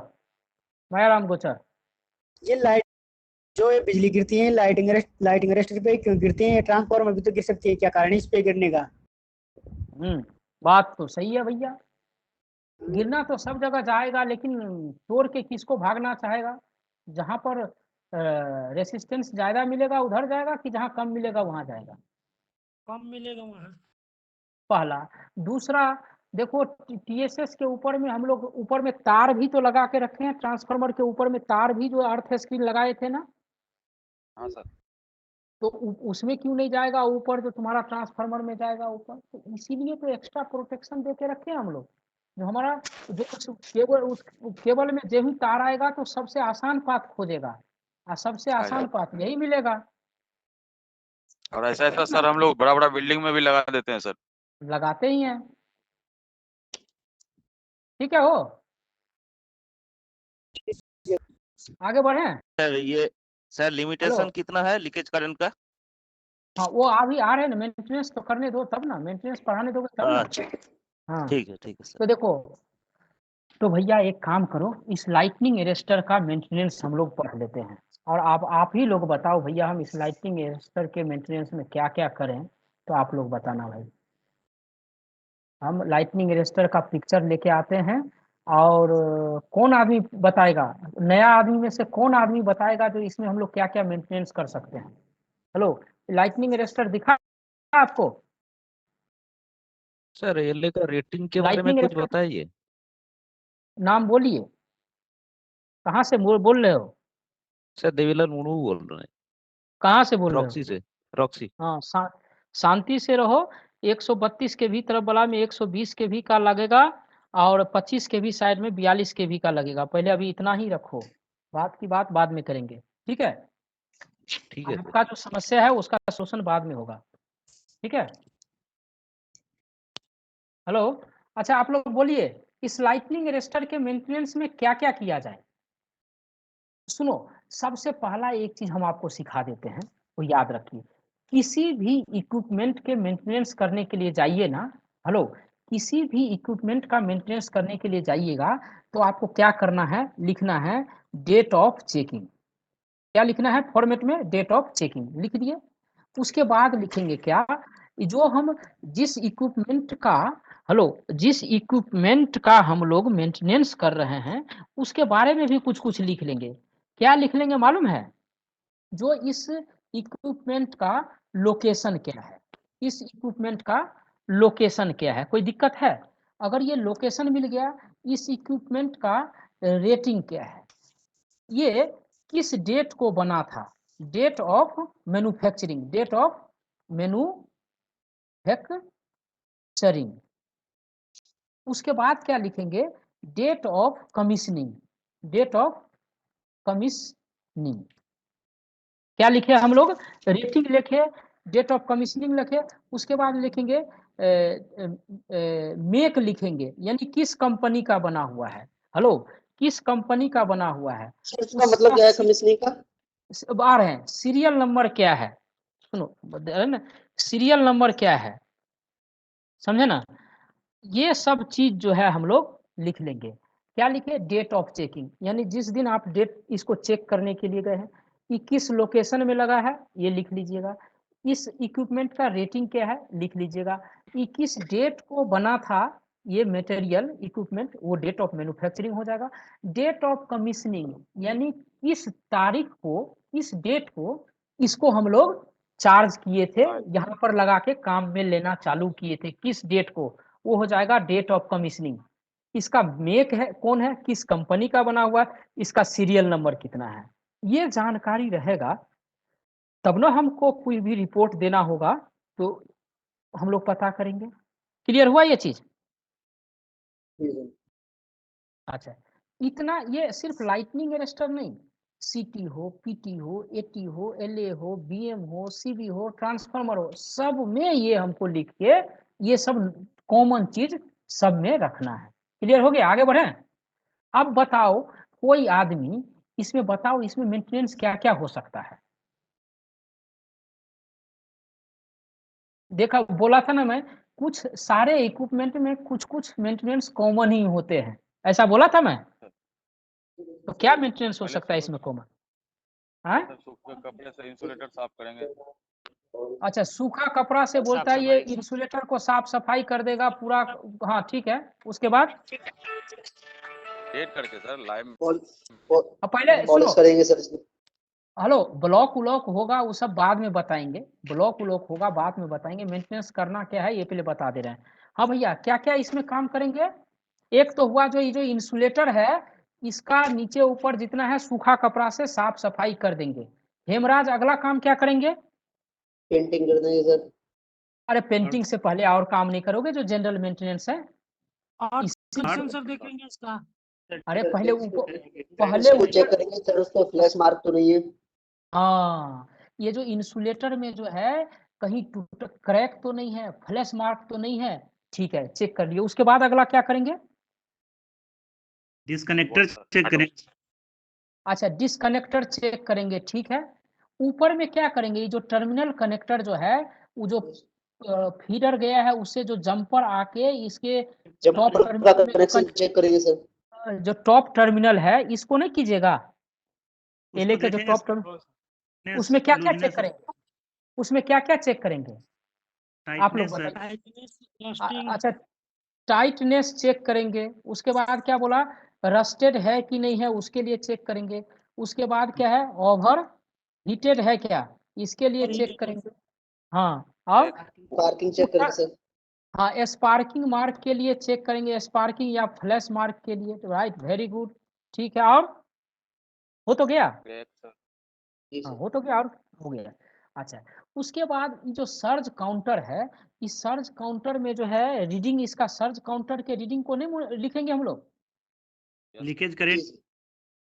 माया राम गोचर। ये लाइट जो ये बिजली गिरती है लाइटिंग अरेस्टर पे क्यों गिरती है, ट्रांसफार्मर भी तो गिर सकती है, क्या कारण है इस पे गिरने का। बात तो सही है भैया, गिरना तो सब जगह जाएगा, लेकिन तोड़ के किसको भागना चाहेगा। जहां पर रेसिस्टेंस ज्यादा मिलेगा उधर जाएगा, कि जहां कम मिलेगा वहां जाएगा, कम मिलेगा वहाँ। पहला। दूसरा देखो टीएसएस के ऊपर में हम लोग ऊपर में तार भी तो लगा के रखे हैं, ट्रांसफार्मर के ऊपर में तार भी जो अर्थ स्क्रीन लगाए थे ना। हाँ सर। तो उसमें क्यों नहीं जाएगा ऊपर, जो तुम्हारा ट्रांसफार्मर में जाएगा ऊपर। तो इसीलिए तो एक्स्ट्रा प्रोटेक्शन दे के रखे हैं हम लोग। जो हमारा जो केबल उस केबल में जो ही तार आएगा तो सबसे आसान पाथ खोजेगा, और सबसे आसान पाथ यही मिलेगा। और ऐसा ऐसा सर हम लोग बड़ा बड़ा बिल्डिंग में भी लगा देते हैं सर। लगाते ही हैं, ठीक है। हो आगे बढ़े। सर ये सर लिमिटेशन कितना है लीकेज करंट का। हाँ वो अभी आ रहे हैं ना, मेंटेनेंस तो करने दो तब ना, मेंटेनेंस बढ़ाने दोगे तब ना। हाँ ठीक है सर। तो देखो, तो भैया एक काम करो, इस लाइटनिंग अरेस्टर का मेंटेनेंस हम लोग पढ़ लेते हैं, और आप ही लोग बताओ भैया हम इस लाइटनिंग अरेस्टर के मेंटेनेंस में क्या क्या करें। तो आप लोग बताना भाई। हम लाइटनिंग अरेस्टर का पिक्चर लेके आते हैं, और कौन आदमी बताएगा, नया आदमी में से कौन आदमी बताएगा जो इसमें हम लोग क्या क्या मेंटेनेंस कर सकते हैं। हेलो, लाइटनिंग अरेस्टर दिखा आपको। सर एलए का रेटिंग के बारे में लाइटनिंग कुछ अरेस्टर बताइए। नाम बोलिए, कहाँ से बोल रहे हो। सर देवीलाल मुर्मू बोल रहे हैं। कहाँ से बोल रहे हो। रॉक्सी से। रॉक्सी। हाँ शांति से रहो। 132 के भी तरफ वाला में 120 के भी का लगेगा, और 25 के भी साइड में 42 के भी का लगेगा। पहले अभी इतना ही रखो, बात की बात बाद में करेंगे, ठीक है। ठीक है आपका जो समस्या है उसका सोल्यूशन बाद में होगा, ठीक है। हेलो, अच्छा आप लोग बोलिए, इस लाइटनिंग अरेस्टर के मेंटेनेंस में क्या क्या किया जाए। सुनो, सबसे पहला एक चीज हम आपको सिखा देते हैं, वो याद रखिए। किसी भी इक्विपमेंट के मेंटेनेंस करने के लिए जाइए ना, हेलो, किसी भी इक्विपमेंट का मेंटेनेंस करने के लिए जाइएगा तो आपको क्या करना है, लिखना है डेट ऑफ चेकिंग। क्या लिखना है फॉर्मेट में, डेट ऑफ चेकिंग लिख दिए। उसके बाद लिखेंगे क्या, जो हम जिस इक्विपमेंट का, हेलो, जिस इक्विपमेंट का हम लोग मेंटेनेंस कर रहे हैं उसके बारे में भी कुछ कुछ लिख लेंगे। क्या लिख लेंगे मालूम है, जो इस इक्विपमेंट का लोकेशन क्या है, इस इक्विपमेंट का लोकेशन क्या है। कोई दिक्कत है? अगर ये लोकेशन मिल गया, इस इक्विपमेंट का रेटिंग क्या है, ये किस डेट को बना था, date of manufacturing, date of manufacturing. उसके बाद क्या लिखेंगे, date of commissioning, date of commissioning. क्या लिखे हम लोग, रेटिंग लिखे, डेट ऑफ कमीशनिंग लिखे। उसके बाद लिखेंगे मेक लिखेंगे, यानी किस कंपनी का बना हुआ है, हेलो, किस कंपनी का बना हुआ है। इसका मतलब क्या है कमीशनिंग का? आ रहे हैं, सीरियल नंबर क्या है, सुनो ना, सीरियल नंबर क्या है, समझे ना। ये सब चीज जो है हम लोग लिख लेंगे। क्या लिखे, डेट ऑफ चेकिंग, यानी जिस दिन आप डेट इसको चेक करने के लिए गए हैं, कि किस लोकेशन में लगा है, ये लिख लीजिएगा। इस इक्विपमेंट का रेटिंग क्या है, लिख लीजिएगा। ये किस डेट को बना था, ये मटेरियल इक्विपमेंट, वो डेट ऑफ मैन्युफैक्चरिंग हो जाएगा। डेट ऑफ कमीशनिंग, यानी किस तारीख को, किस डेट को इसको हम लोग चार्ज किए थे, यहाँ पर लगा के काम में लेना चालू किए थे, किस डेट को, वो हो जाएगा डेट ऑफ कमीशनिंग। इसका मेक है कौन है, किस कंपनी का बना हुआ है, इसका सीरियल नंबर कितना है, ये जानकारी रहेगा तब ना हमको कोई भी रिपोर्ट देना होगा तो हम लोग पता करेंगे। क्लियर हुआ ये चीज? अच्छा, इतना, ये सिर्फ लाइटनिंग अरेस्टर नहीं, सीटी हो, पीटी हो, एटी हो, एलए हो, बीएम हो, सीबी हो, ट्रांसफार्मर हो, सब में ये हमको लिख के, ये सब कॉमन चीज सब में रखना है। क्लियर हो गया? आगे बढ़े। अब बताओ, कोई आदमी इसमें बताओ, इसमें मेंटेनेंस क्या क्या हो सकता है। देखा, बोला था ना मैं, कुछ सारे इक्विपमेंट में कुछ कुछ मेंटेनेंस कॉमन ही होते हैं, ऐसा बोला था मैं। तो क्या मेंटेनेंस हो सकता है इसमें कॉमन? हाँ, सूखे कपड़े से इंसुलेटर साफ करेंगे। अच्छा, सूखा कपड़ा से बोलता है ये इंसुलेटर को साफ सफाई कर देगा पूरा। हाँ ठीक है, उसके बाद डेट करके सर लाइव अब पहले सुनो, करेंगे सर इसमें। हेलो, ब्लॉक उलॉक होगा वो सब बाद में बताएंगे, ब्लॉक उलॉक होगा बाद में बताएंगे, मेंटेनेंस करना क्या है ये पहले बता दे रहे हैं। हाँ भैया, क्या क्या इसमें काम करेंगे। एक तो हुआ जो ये जो इंसुलेटर है, इसका नीचे ऊपर जितना है सूखा कपड़ा से साफ सफाई कर देंगे। हेमराज, अगला काम क्या करेंगे? पेंटिंग कर देंगे सर। अरे पेंटिंग से पहले और काम नहीं करोगे, जो जनरल मेंटेनेंस है और इसी से। सेंसर देखेंगे इसका। अरे पहले ऊपर, पहले उसको चेक ऊपर, करेंगे सर, उसको फ्लैश मार्क तो नहीं है। हाँ, ये जो इंसुलेटर में जो है कहीं टूट क्रैक तो नहीं है, फ्लैश मार्क तो नहीं है, ठीक है, चेक कर लियो। उसके बाद अगला क्या करेंगे? डिस्कनेक्टर चेक करें। अच्छा, डिसकनेक्टर चेक करेंगे, ठीक है। ऊपर में क्या करेंगे, ये जो टर्मिनल कनेक्टर जो है, वो जो फीडर गया है उससे जो जंपर आके इसके टॉप टर्मिनल में कनेक्शन चेक करेंगे सर। जो टॉप टर्मिनल है इसको नहीं कीजिएगा, एलए के जो टॉप टर्मिनल, उसमें क्या क्या चेक करेंगे, उसमें क्या क्या चेक करेंगे आप लोग बताइए। अच्छा, टाइटनेस चेक करेंगे। उसके बाद क्या बोला, रस्टेड है कि नहीं है उसके लिए चेक करेंगे। उसके बाद क्या है, ओवर हीटेड है क्या, इसके लिए चेक करेंगे। हाँ, और पार्किंग चेक करेंगे सर। हाँ, स्पार्किंग मार्क के लिए चेक करेंगे, स्पार्किंग या फ्लैश मार्क के लिए, राइट, वेरी गुड, ठीक है। और हो तो गया, हाँ हो तो गया, और हो गया। अच्छा, उसके बाद ये जो सर्ज काउंटर है, इस सर्ज काउंटर में जो है रीडिंग, इसका सर्ज काउंटर के रीडिंग को नहीं लिखेंगे हम लोग, लीकेज करेंट।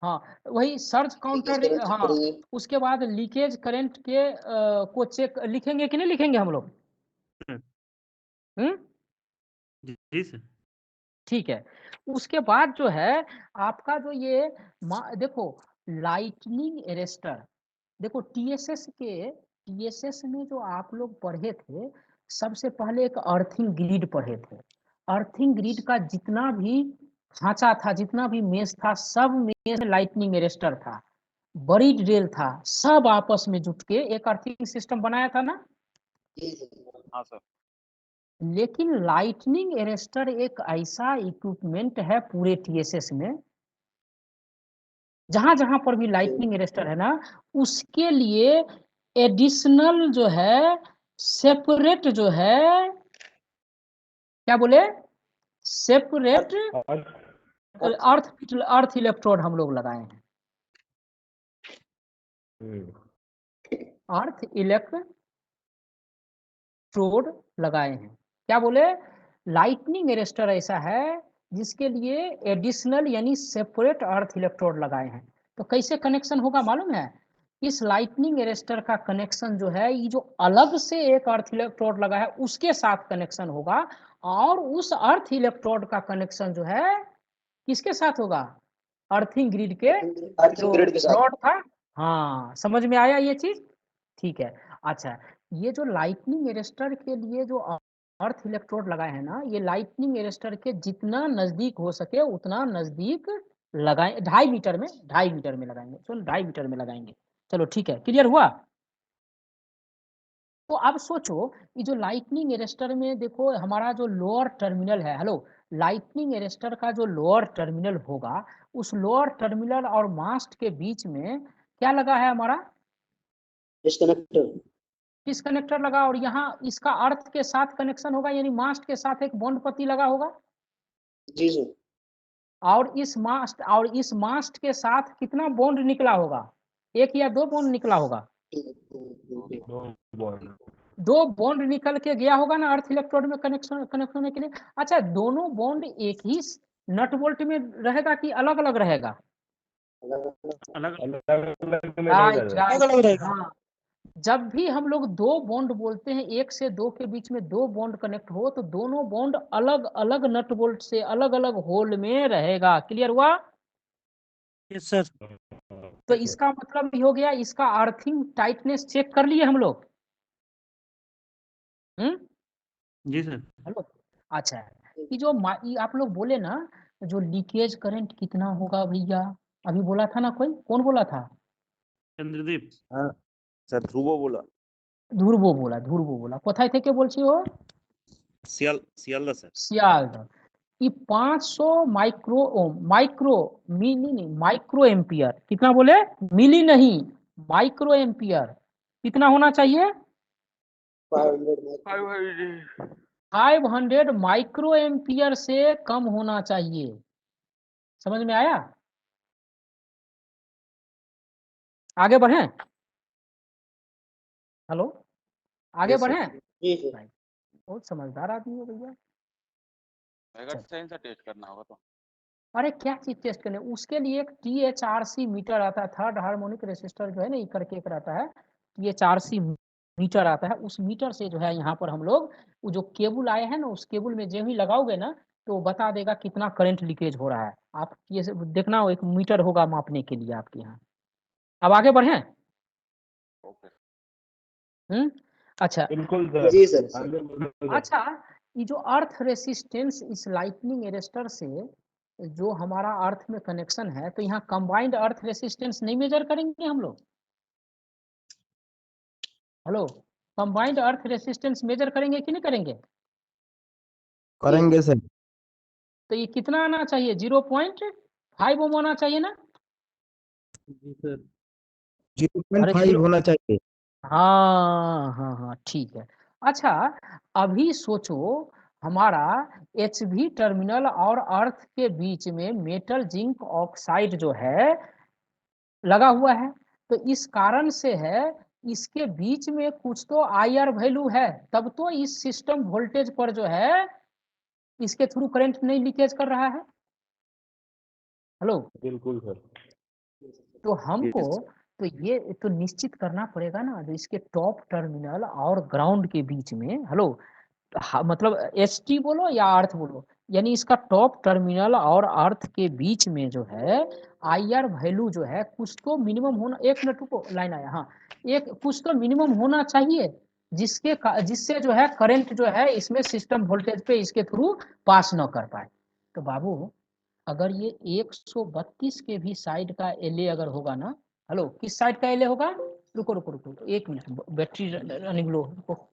हाँ वही सर्च काउंटर, हाँ। उसके बाद लीकेज करंट के को चेक लिखेंगे कि नहीं लिखेंगे हम लोग? जी सर। ठीक है। उसके बाद जो है आपका जो ये देखो, लाइटनिंग एरेस्टर। देखो टीएसएस में जो आप लोग पढ़े थे, सबसे पहले एक अर्थिंग ग्रिड पढ़े थे। अर्थिंग ग्रिड का जितना भी ढांचा था, जितना भी मेश था, सब में लाइटनिंग एरेस्टर था, बड़ी ड्रिल था, सब आपस में जुट के एक अर्थिंग सिस्टम बनाया था ना। हाँ सर। लेकिन लाइटनिंग एरेस्टर एक ऐसा इक्विपमेंट है पूरे टीएसएस में, जहां जहां पर भी लाइटनिंग एरेस्टर है ना, उसके लिए एडिशनल जो है, सेपरेट जो है, क्या बोले, सेपरेट अर्थ इलेक्ट्रोड हम लोग लगाए हैं। अर्थ इलेक्ट्रोड लगाए हैं। क्या बोले, लाइटनिंग एरेस्टर ऐसा है जिसके लिए एडिशनल यानी सेपरेट अर्थ इलेक्ट्रोड लगाए हैं। तो कैसे कनेक्शन होगा मालूम है? इस लाइटनिंग एरेस्टर का कनेक्शन जो है, ये जो अलग से एक अर्थ इलेक्ट्रोड लगा है उसके साथ कनेक्शन होगा, और उस अर्थ इलेक्ट्रोड का कनेक्शन जो है किसके साथ होगा? अर्थिंग ग्रिड के रॉड था। हाँ, समझ में आया ये चीज? ठीक है। अच्छा, ये जो लाइटनिंग एरेस्टर के लिए जो अर्थ इलेक्ट्रोड लगाए हैं ना, ये लाइटनिंग एरेस्टर के जितना नजदीक हो सके उतना नजदीक लगाए, 2.5 मीटर में, 2.5 मीटर में लगाएंगे। चलो 2.5 मीटर में लगाएंगे। चलो ठीक है, क्लियर हुआ? तो अब सोचो, ये जो लाइटनिंग एरेस्टर में देखो, हमारा जो लोअर टर्मिनल है, हेलो, लाइटनिंग एरेस्टर का जो लोअर टर्मिनल होगा, उस लोअर टर्मिनल और मास्ट के बीच में क्या लगा है हमारा? डिस्कनेक्टर लगा, और यहाँ इसका अर्थ के साथ कनेक्शन होगा, यानी मास्ट के साथ एक बॉन्ड पत्ती लगा होगा। जी सर। और इस मास्ट के साथ कितना बॉन्ड निकला होगा? एक या दो बॉन्ड निकला होगा? दो बॉन्ड निकल के गया होगा ना अर्थ इलेक्ट्रोड में कनेक्ट होने के लिए। अच्छा, दोनों बॉन्ड एक ही नट बोल्ट में रहेगा कि अलग अलग रहेगा? हाँ, जब भी हम लोग दो बॉन्ड बोलते हैं, एक से दो के बीच में दो बॉन्ड कनेक्ट हो, तो दोनों बॉन्ड अलग अलग नट बोल्ट से अलग अलग होल में रहेगा। क्लियर हुआ? Yes sir. तो इसका मतलब ये हो गया, इसका अर्थिंग टाइटनेस चेक कर लिए हम लोग। जी सर। हेलो, अच्छा, ये जो ये आप लोग बोले ना, जो लीकेज करंट कितना होगा भैया, अभी बोला था ना, कोई कौन बोला था? चंद्रदीप। हाँ सर, ध्रुवो बोला। ध्रुवो बोला। কোথায় থেকে বলছি ও? सियालदा सर। सियालदा। ये 500 माइक्रो एम्पियर, कितना बोले? मिली नहीं, माइक्रो एम्पियर कितना होना चाहिए? 500 माइक्रो एम्पियर से कम होना चाहिए। समझ में आया? आगे बढ़े? हेलो, आगे बढ़े? बहुत समझदार आदमी है भैया। सही से टेस्ट करना होगा तो। अरे क्या चीज टेस्ट करने, उसके लिए एक THRC मीटर आता है, थर्ड हार्मोनिक रेसिस्टर जो है ना, ये करके एक रहता है, THRC मीटर आता है। उस मीटर से जो है यहाँ पर हम लोग, वो जो केबल आए हैं ना, उस केबल में जो ही लगाओगे ना, तो बता देगा कितना करंट लीकेज हो रहा है। आप ये देखना, एक मीटर होगा मापने के लिए आपके यहाँ। अब आगे बढ़े? अच्छा, बिल्कुल जी सर। अच्छा, ये जो अर्थ रेसिस्टेंस इस लाइटनिंग एरेस्टर से जो हमारा अर्थ में कनेक्शन है, तो यहाँ कंबाइंड अर्थ रेसिस्टेंस नहीं मेजर करेंगे हम लोग? हेलो, कंबाइंड अर्थ रेसिस्टेंस मेजर करेंगे कि नहीं करेंगे? करेंगे सर। तो ये कितना आना चाहिए? 0.5 ओम आना चाहिए ना? जी सर। 0.5 होना चाहिए। हाँ, ठीक है। अच्छा, अभी सोचो, हमारा HV टर्मिनल और अर्थ के बीच में मेटल जिंक ऑक्साइड जो है लगा हुआ है, तो इस कारण से है, इसके बीच में कुछ तो IR वैल्यू है, तब तो इस सिस्टम वोल्टेज पर जो है इसके थ्रू करंट नहीं लीकेज कर रहा है। हेलो, बिल्कुल सर। तो हमको तो ये तो निश्चित करना पड़ेगा ना, जो इसके टॉप टर्मिनल और ग्राउंड के बीच में, हेलो, मतलब HT बोलो या अर्थ बोलो, यानी इसका टॉप टर्मिनल और अर्थ के बीच में जो है IR वैल्यू जो है कुछ तो मिनिमम होना, 1 मिनट रुको, लाइन आया, हाँ, एक कुछ तो मिनिमम होना चाहिए जिससे जो है करंट जो है इसमें सिस्टम वोल्टेज पे इसके थ्रू पास न कर पाए। तो बाबू अगर ये 132 के भी साइड का LA अगर होगा ना, हेलो, किस साइड का LA होगा, रुको रुको रुको 1 मिनट, बैटरी रनिंग लो, रुको।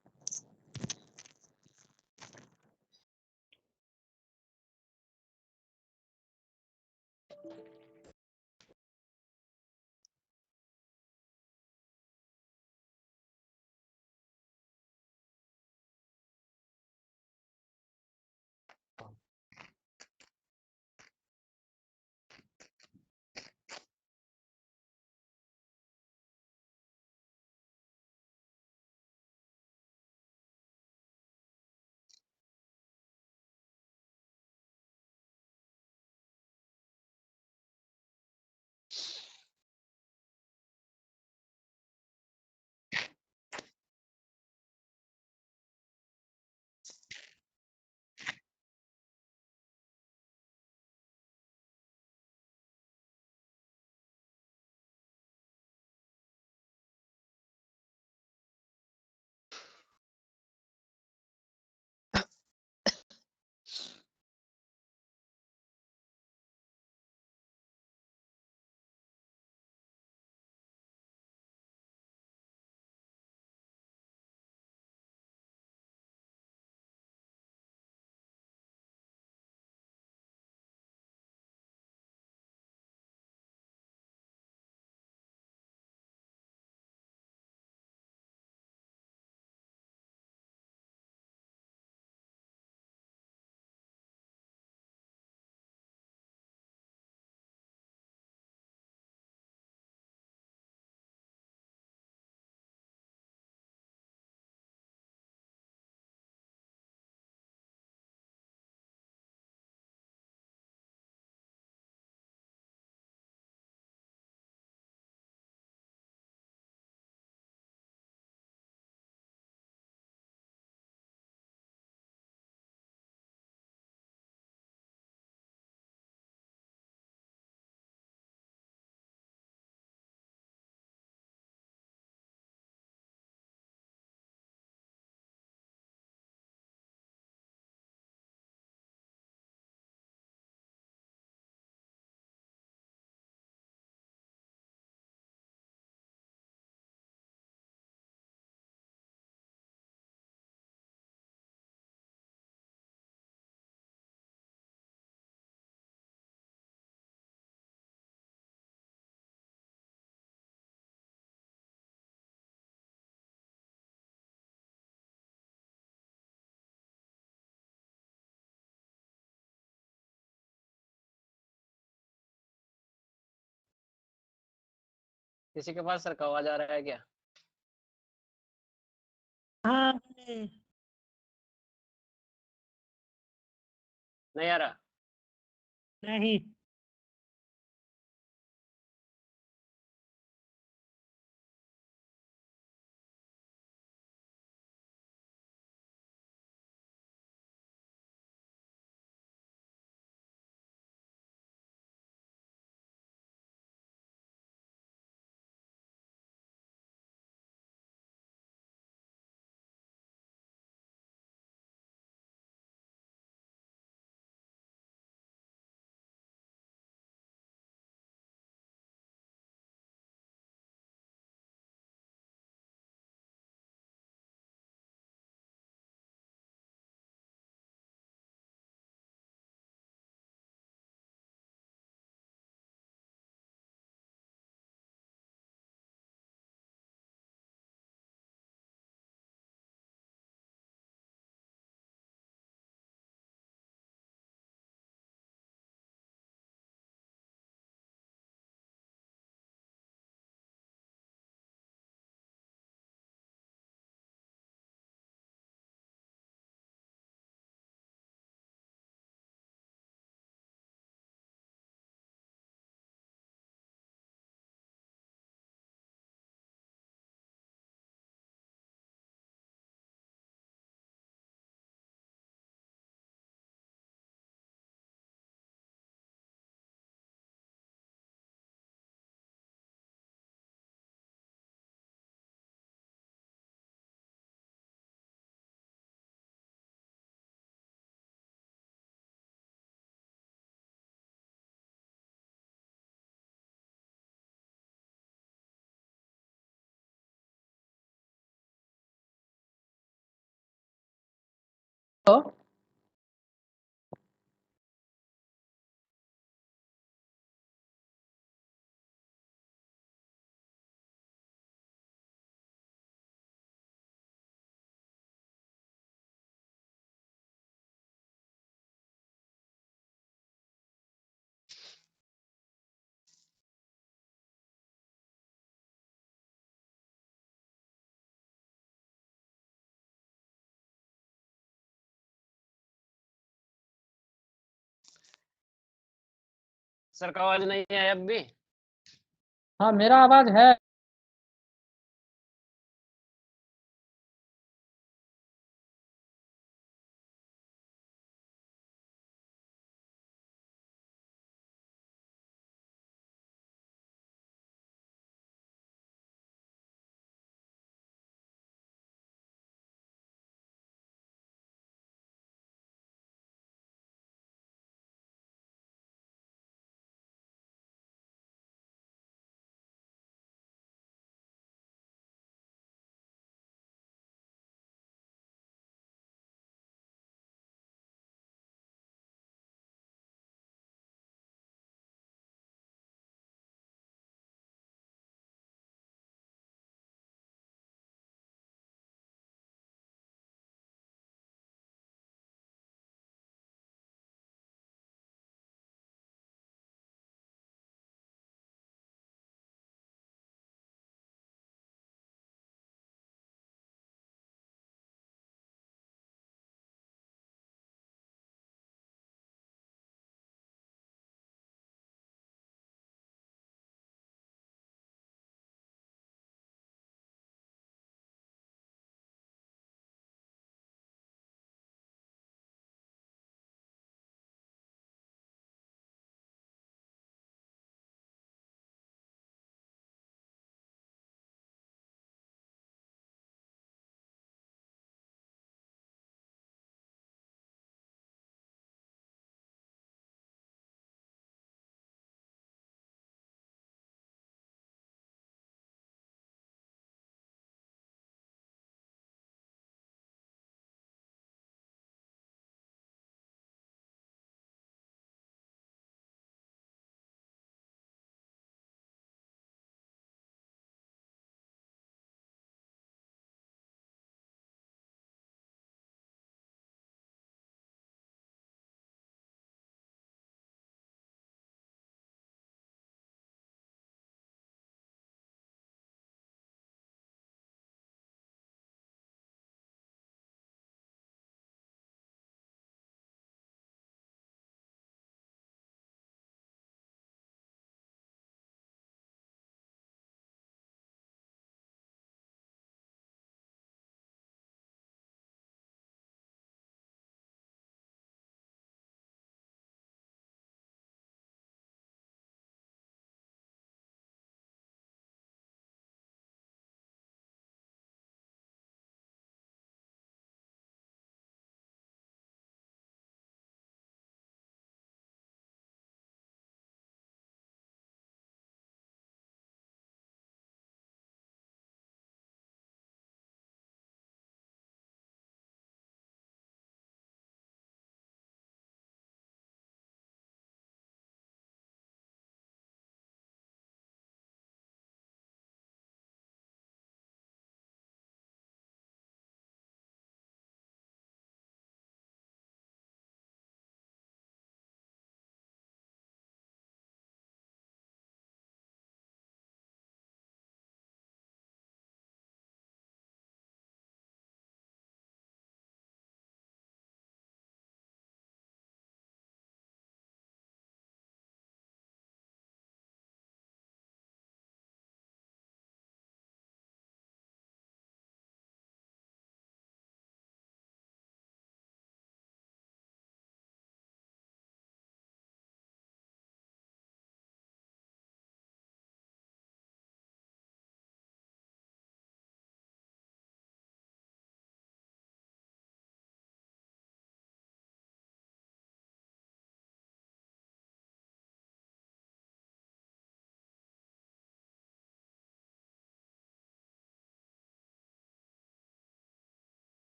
किसी के पास सर का आवाज आ रहा है क्या? हाँ नहीं आ रहा? नहीं। तो सर का आवाज नहीं है अब भी? हाँ मेरा आवाज है।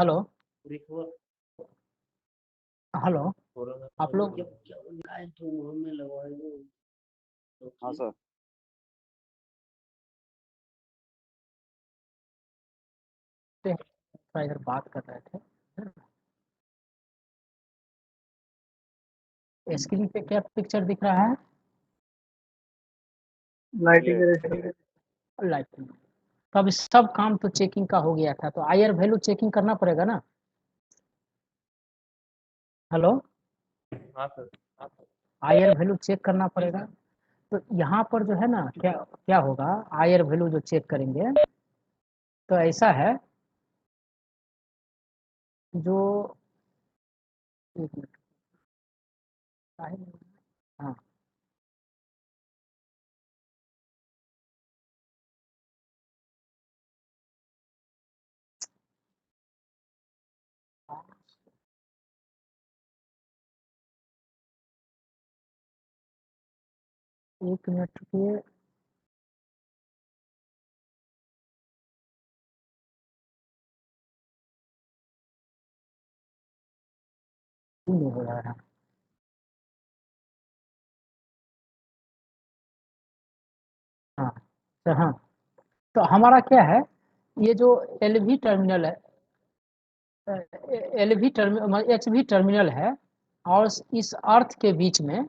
हेलो हेलो आप लोग हाँ सर। थोड़ा इधर बात कर रहे थे। स्क्रीन पे क्या पिक्चर दिख रहा है? Lighting lighting. तो अब सब काम तो चेकिंग का हो गया था, तो आईआर वैल्यू चेकिंग करना पड़ेगा ना। हेलो हाँ सर। आईआर वैल्यू चेक करना पड़ेगा। तो यहाँ पर जो है ना क्या क्या होगा, आईआर वैल्यू जो चेक करेंगे तो ऐसा है जो एक मिनट हाँ एक मिनट रुकिए। नहीं हो रहा है। हाँ तो हाँ, तो हमारा क्या है, ये जो एलवी टर्मिनल है, एलवी टर्मिनल एचवी टर्मिनल है, और इस अर्थ के बीच में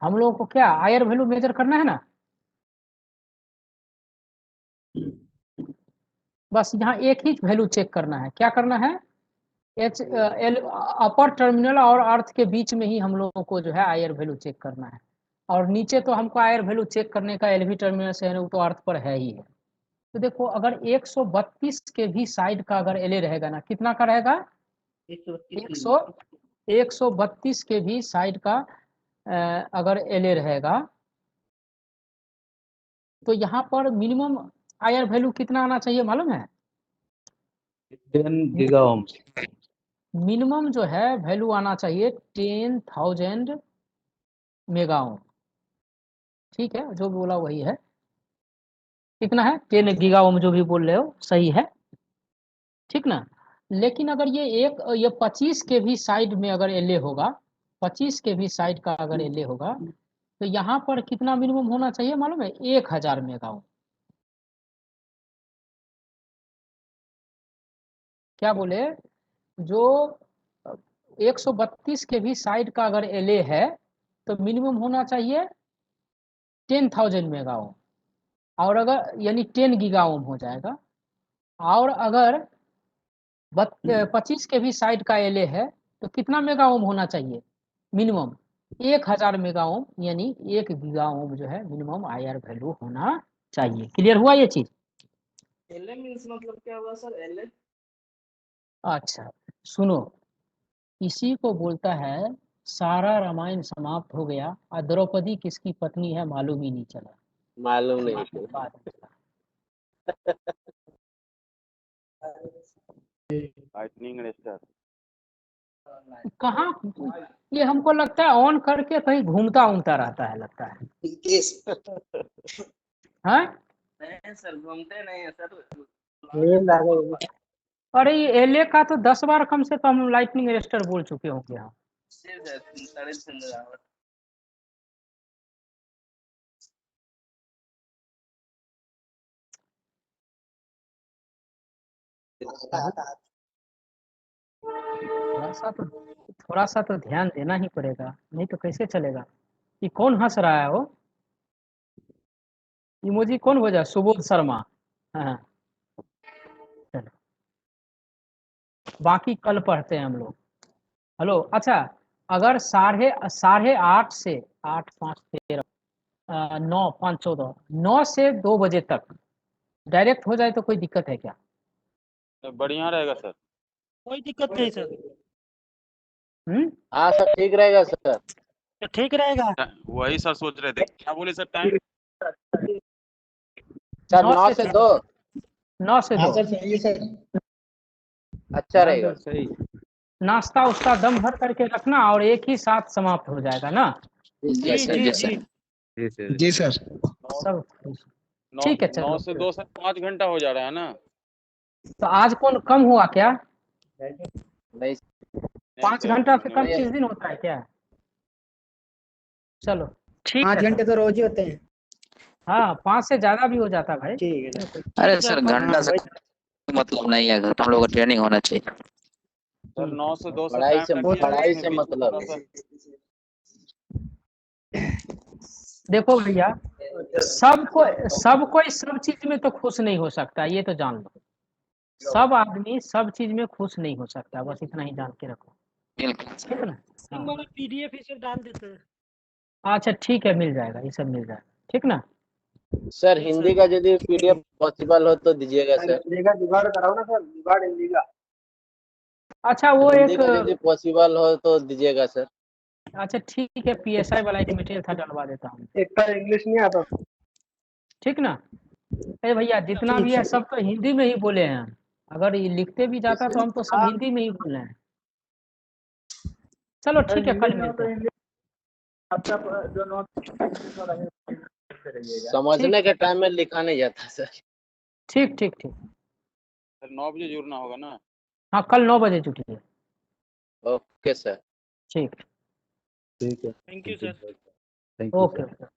हम लोगों को क्या आईआर वैल्यू मेजर करना है ना। बस यहाँ एक ही वैल्यू चेक करना है। क्या करना है, एच एल अपर टर्मिनल और अर्थ के बीच में ही हम लोगों को जो है आईआर वैल्यू चेक करना है। और नीचे तो हमको आईआर वैल्यू चेक करने का एलवी टर्मिनल से है वो तो अर्थ पर है ही है। तो देखो अगर 132 के भी साइड का अगर एलए रहेगा ना, कितना का रहेगा 132 के भी साइड का अगर एलए रहेगा तो यहाँ पर मिनिमम आईआर वैल्यू कितना आना चाहिए मालूम है? 10 गीगा ओम। मिनिमम जो है वैल्यू आना चाहिए 10,000 मेगा ओम। ठीक है, जो बोला वही है। कितना है 10 गीगा ओम, जो भी बोल रहे हो सही है, ठीक ना। लेकिन अगर ये 25 के भी साइड में अगर एलए होगा, 25 के भी साइड का अगर एलए होगा तो यहाँ पर कितना मिनिमम होना चाहिए मालूम है? 1000 मेगा ओम। क्या बोले, जो 132 के भी साइड का अगर एलए है तो मिनिमम होना चाहिए 10,000 मेगा ओम, और अगर यानी 10 गीगा ओम हो जाएगा। और अगर 25 के भी साइड का एलए है तो कितना मेगा ओम होना चाहिए मिनिमम? 1000 मेगा ओम, यानी 1 गीगा ओम जो है मिनिमम आईआर वैल्यू होना चाहिए। क्लियर हुआ ये चीज? एलए मींस मतलब क्या हुआ सर? एलए अच्छा सुनो, इसी को बोलता है सारा रामायण समाप्त हो गया और द्रौपदी किसकी पत्नी है मालूम ही नहीं चला। मालूम नहीं बाद में था। चला। Lightning star. कहाँ, ये हमको लगता है ऑन करके कहीं घूमता उमता रहता है लगता है। हाँ? नहीं सर, घूमते नहीं है सर। अरे ये एलए का तो 10 बार कम से कम लाइटनिंग अरेस्टर बोल चुके होंगे हम। सिर्फ 3.5 आवर। थोड़ा सा तो ध्यान देना ही पड़ेगा, नहीं तो कैसे चलेगा। ये कौन हंस रहा है वो इमोजी, कौन भेजा? सुबोध शर्मा। हाँ चलो, बाकी कल पढ़ते हैं हम लोग। हेलो अच्छा, अगर साढ़े साढ़े 8 से 8 5 13 9 5 14 9 से 2 बजे तक डायरेक्ट हो जाए तो कोई दिक्कत है क्या? तो बढ़िया रहेगा सर। कोई दिक्कत नहीं सर, हाँ सर, ठीक रहेगा सर। तो ठीक रहेगा। वही सर सोच रहे थे, क्या बोले सर टाइम? सर 9 से 2। 9 से 2 सर सही है सर। अच्छा रहेगा। सही। नाश्ता उस्ता दम भर करके रखना और एक ही साथ समाप्त हो जाएगा ना। जी जी जी जी सर। सब ठीक है चलो। 9 से 2 से 5 घंटा हो जा रहा है ना। तो आज कौन कम हुआ क्या? नहीं 5 घंटा से कम किस दिन होता है क्या? चलो ठीक 5 है घंटे सर। तो रोज ही होते हैं। हाँ 5 से ज्यादा भी हो जाता है भाई। ठीक है सर। अरे सर हाँ, घंटा से वही। मतलब नहीं है, हम लोगों को ट्रेनिंग होना चाहिए। सर 9 से 2 से पढ़ाई टाइम से रखिए, पढ़ाई उसमें से बीच में मतलब थोड़ा सा देखो भैया, सब कोई सब चीज में तो खुश नहीं हो सकता, ये तो जान लो। सब आदमी सब चीज में खुश नहीं हो सकता, बस इतना ही जान के रखो, बिल्कुल ठीक है ना? हाँ। मैंने पीडीएफ इसे डाल देते हैं। अच्छा ठीक है, मिल जाएगा, ये सब मिल जाएगा, ठीक ना? सर हिंदी का यदि पीडीएफ पॉसिबल हो तो दीजिएगा सर। जुगाड़ कराओ ना सर, जुगाड़ हिंदी का। अच्छा वो हिंदी एक, का यदि पॉसिबल हो तो दीजिएगा सर। अच्छा ठीक है, पीएसआई वाला एक मटेरियल था, डलवा देता हूँ, एक पर इंग्लिश नहीं आता। ठीक ना? अरे भैया जितना भी है सब तो हिंदी में ही बोले हैं, अगर ये लिखते भी जाता तो हम तो सब हिंदी में ही बोल रहे हैं। चलो ठीक है, कल मिलते हैं। आपका जो नोट समझने के टाइम में लिखा नहीं जाता सर। ठीक ठीक ठीक। सर 9 बजे जुड़ना होगा ना। हाँ कल 9 बजे जुटिए। Okay sir. ठीक। ठीक है। Thank you sir. Thank you okay sir.